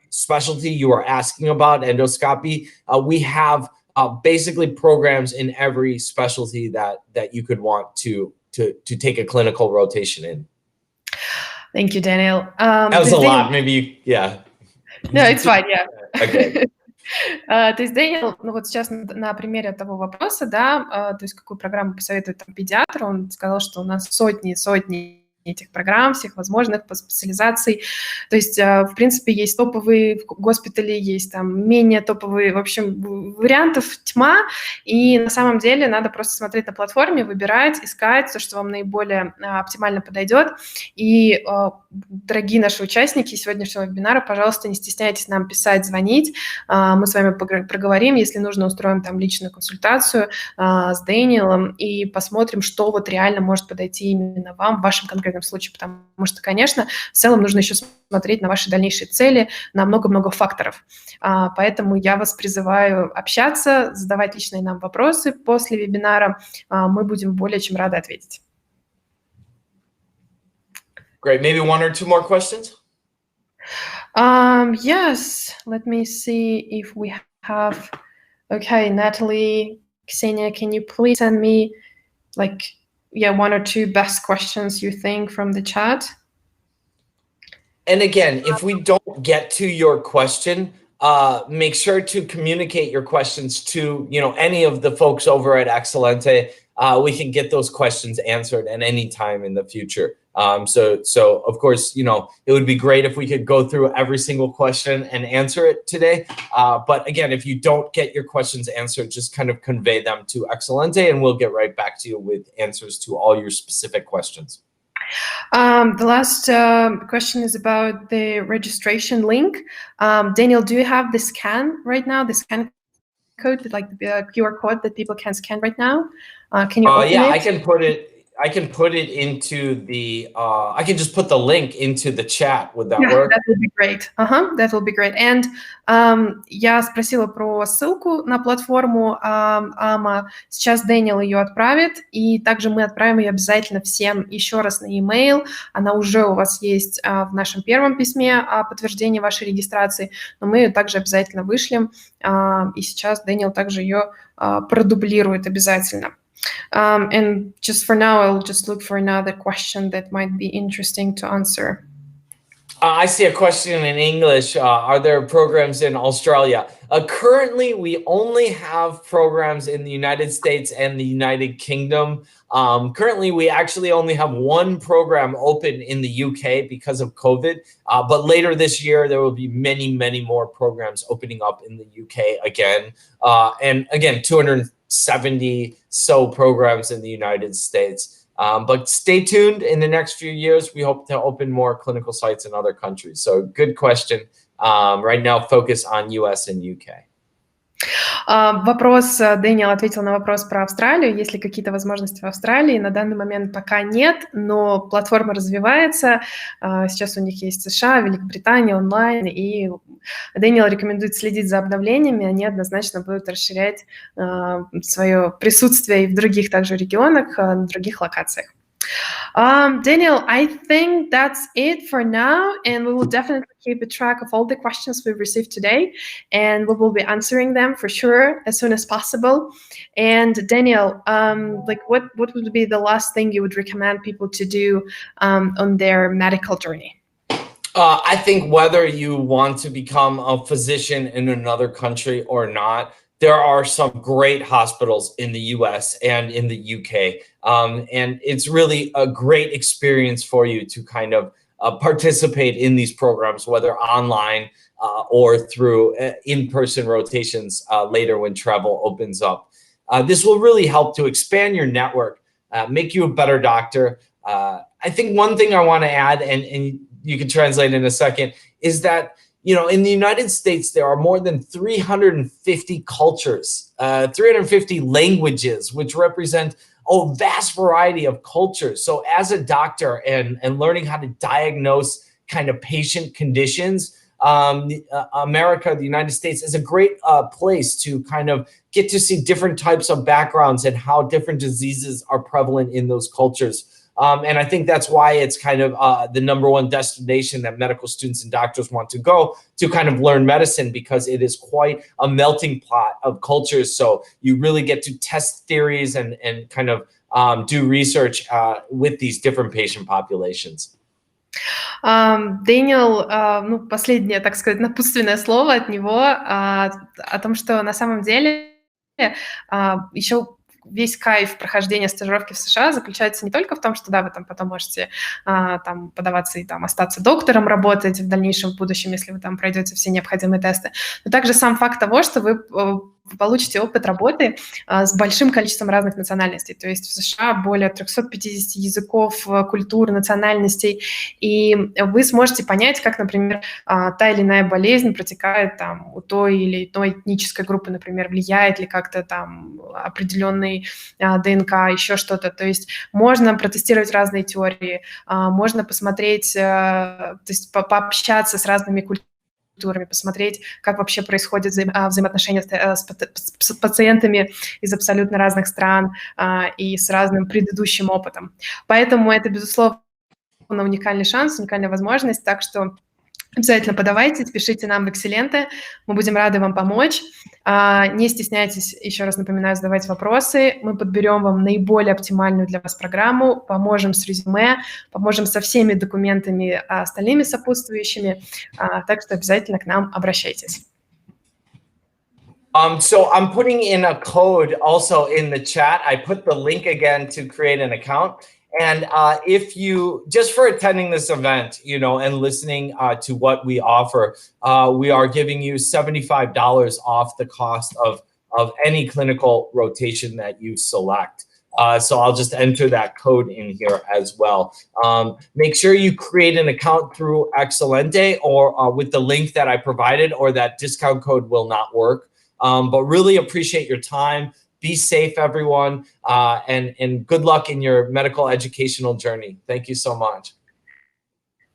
S2: specialty you are asking about, endoscopy, we have basically programs in every specialty that you could want to take a clinical rotation in.
S1: Thank you, Daniel.
S2: That was a lot, maybe, yeah.
S1: No, it's fine, yeah.
S2: Okay.
S1: То есть Дэниел, ну вот сейчас на примере того вопроса, да, то есть какую программу посоветует педиатр, он сказал, что у нас сотни этих программ, всех возможных по специализации. То есть, в принципе, есть топовые госпитали, есть там менее топовые, в общем, вариантов тьма, и на самом деле надо просто смотреть на платформе, выбирать, искать то, что вам наиболее оптимально подойдет. И, дорогие наши участники сегодняшнего вебинара, пожалуйста, не стесняйтесь нам писать, звонить. Мы с вами проговорим, если нужно, устроим там личную консультацию с Дэниелом и посмотрим, что вот реально может подойти именно вам в вашем конкретном случае, потому что, конечно, в целом нужно еще смотреть на ваши дальнейшие цели, на много-много факторов. Поэтому я вас призываю общаться, задавать личные нам вопросы после вебинара. Мы будем более чем рады ответить.
S2: Great. Maybe 1 or 2 more questions?
S1: Yes. Let me see if we have... Okay, Natalie, Ksenia, can you please send me 1 or 2 best questions you think from the chat?
S2: And again, if we don't get to your question, make sure to communicate your questions to, you know, any of the folks over at Excelente. we can get those questions answered at any time in the future. So of course, you know, it would be great if we could go through every single question and answer it today. But again, if you don't get your questions answered, just kind of convey them to Excelente and we'll get right back to you with answers to all your specific questions.
S1: The last question is about the registration link. Daniel, do you have the scan right now, the scan code, like the QR code that people can scan right now? Can you open it?
S2: I can put it into the, I can just put the link into the chat. Would that work?
S1: That would be great. That will be great. And я спросила про ссылку на платформу АМА. Сейчас Дэниел ее отправит, и также мы отправим ее обязательно всем еще раз на e-mail. Она уже у вас есть в нашем первом письме о подтверждении вашей регистрации, но мы ее также обязательно вышлем, и сейчас Дэниел также ее продублирует обязательно. And just for now, I'll just look for another question that might be interesting to answer.
S2: I see a question in English. Are there programs in Australia? Currently, we only have programs in the United States and the United Kingdom. Currently, we actually only have one program open in the UK because of COVID. But later this year, there will be many, many more programs opening up in the UK again. And again, 270 so programs in the United States. But stay tuned. In the next few years, we hope to open more clinical sites in other countries. So good question. Right now, focus on US and UK.
S1: Вопрос, Дэниел ответил на вопрос про Австралию. Есть ли какие-то возможности в Австралии? На данный момент пока нет, но платформа развивается. Сейчас у них есть США, Великобритания, онлайн, и Дэниел рекомендует следить за обновлениями. Они однозначно будут расширять свое присутствие и в других также регионах, на других локациях. Daniel, I think that's it for now, and we will definitely keep a track of all the questions we've received today, and we will be answering them for sure as soon as possible. And Daniel, like what would be the last thing you would recommend people to do on their medical journey?
S2: I think whether you want to become a physician in another country or not, there are some great hospitals in the US and in the UK. And it's really a great experience for you to kind of participate in these programs, whether online or through in-person rotations later when travel opens up. This will really help to expand your network, make you a better doctor. I think one thing I want to add, and you can translate in a second, is that you know, in the United States, there are more than 350 cultures, 350 languages, which represent a vast variety of cultures. So as a doctor and learning how to diagnose kind of patient conditions, America, the United States, is a great place to kind of get to see different types of backgrounds and how different diseases are prevalent in those cultures. And I think that's why it's kind of the #1 destination that medical students and doctors want to go to kind of learn medicine, because it is quite a melting pot of cultures. So you really get to test theories and kind of do research with these different patient populations.
S1: Дэниел, ну, последнее, так сказать, напутственное слово от него о том, что на самом деле еще весь кайф прохождения стажировки в США заключается не только в том, что да, вы там потом можете там подаваться и там остаться доктором, работать в дальнейшем в будущем, если вы там пройдете все необходимые тесты, но также сам факт того, что вы получите опыт работы с большим количеством разных национальностей. То есть в США более 350 языков, культур, национальностей, и вы сможете понять, как, например, та или иная болезнь протекает там у той или иной этнической группы, например, влияет ли как-то там определенный ДНК, еще что-то. То есть можно протестировать разные теории, можно посмотреть, то есть пообщаться с разными культурами, посмотреть, как вообще происходят взаимоотношения с пациентами из абсолютно разных стран и с разным предыдущим опытом. Поэтому это, безусловно, уникальный шанс, уникальная возможность, так что обязательно подавайте, пишите нам в Экселенте, мы будем рады вам помочь. Не стесняйтесь, еще раз напоминаю, задавать вопросы, мы подберем вам наиболее оптимальную для вас программу, поможем с резюме, поможем со всеми документами остальными сопутствующими, так что обязательно к нам обращайтесь.
S2: So I'm putting in a code also in the chat. I put the link again to create an account. And if you, just for attending this event, you know, and listening to what we offer, we are giving you $75 off the cost of any clinical rotation that you select. So I'll just enter that code in here as well. Make sure you create an account through Excelente or with the link that I provided, or that discount code will not work. But really appreciate your time. Be safe, everyone, and good luck in your medical educational journey. Thank you so much.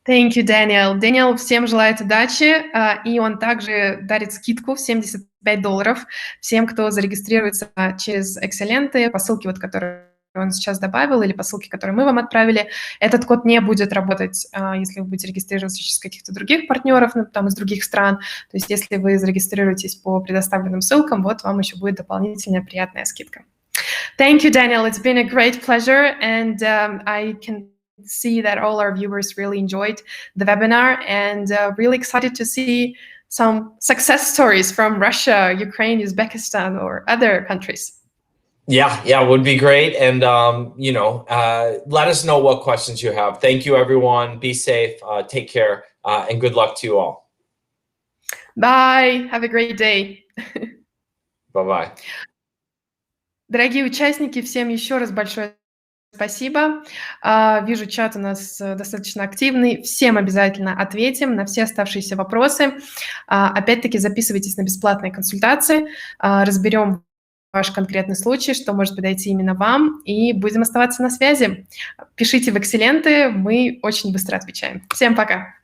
S1: Thank you, Daniel. Daniel всем желает удачи, и он также дарит скидку в $75 всем, кто зарегистрируется через Экселенте по ссылке, вот, которую он сейчас добавил, или по ссылке, которую мы вам отправили. Этот код не будет работать, если вы будете регистрироваться через каких-то других партнеров, ну, там, из других стран. То есть если вы зарегистрируетесь по предоставленным ссылкам, вот вам еще будет дополнительная приятная скидка. Thank you, Daniel. It's been a great pleasure, and I can see that all our viewers really enjoyed the webinar, and really excited to see some success stories from Russia, Ukraine, Uzbekistan, or other countries.
S2: Yeah, would be great. And, you know, let us know what questions you have. Thank you, everyone. Be safe. Take care. And good luck to you all.
S1: Bye. Have a great day.
S2: Bye-bye.
S1: Дорогие участники, всем еще раз большое спасибо. Вижу, чат у нас достаточно активный. Всем обязательно ответим на все оставшиеся вопросы. Опять-таки записывайтесь на бесплатные консультации. Разберем ваш конкретный случай, что может подойти именно вам, и будем оставаться на связи. Пишите в Экселенте, мы очень быстро отвечаем. Всем пока!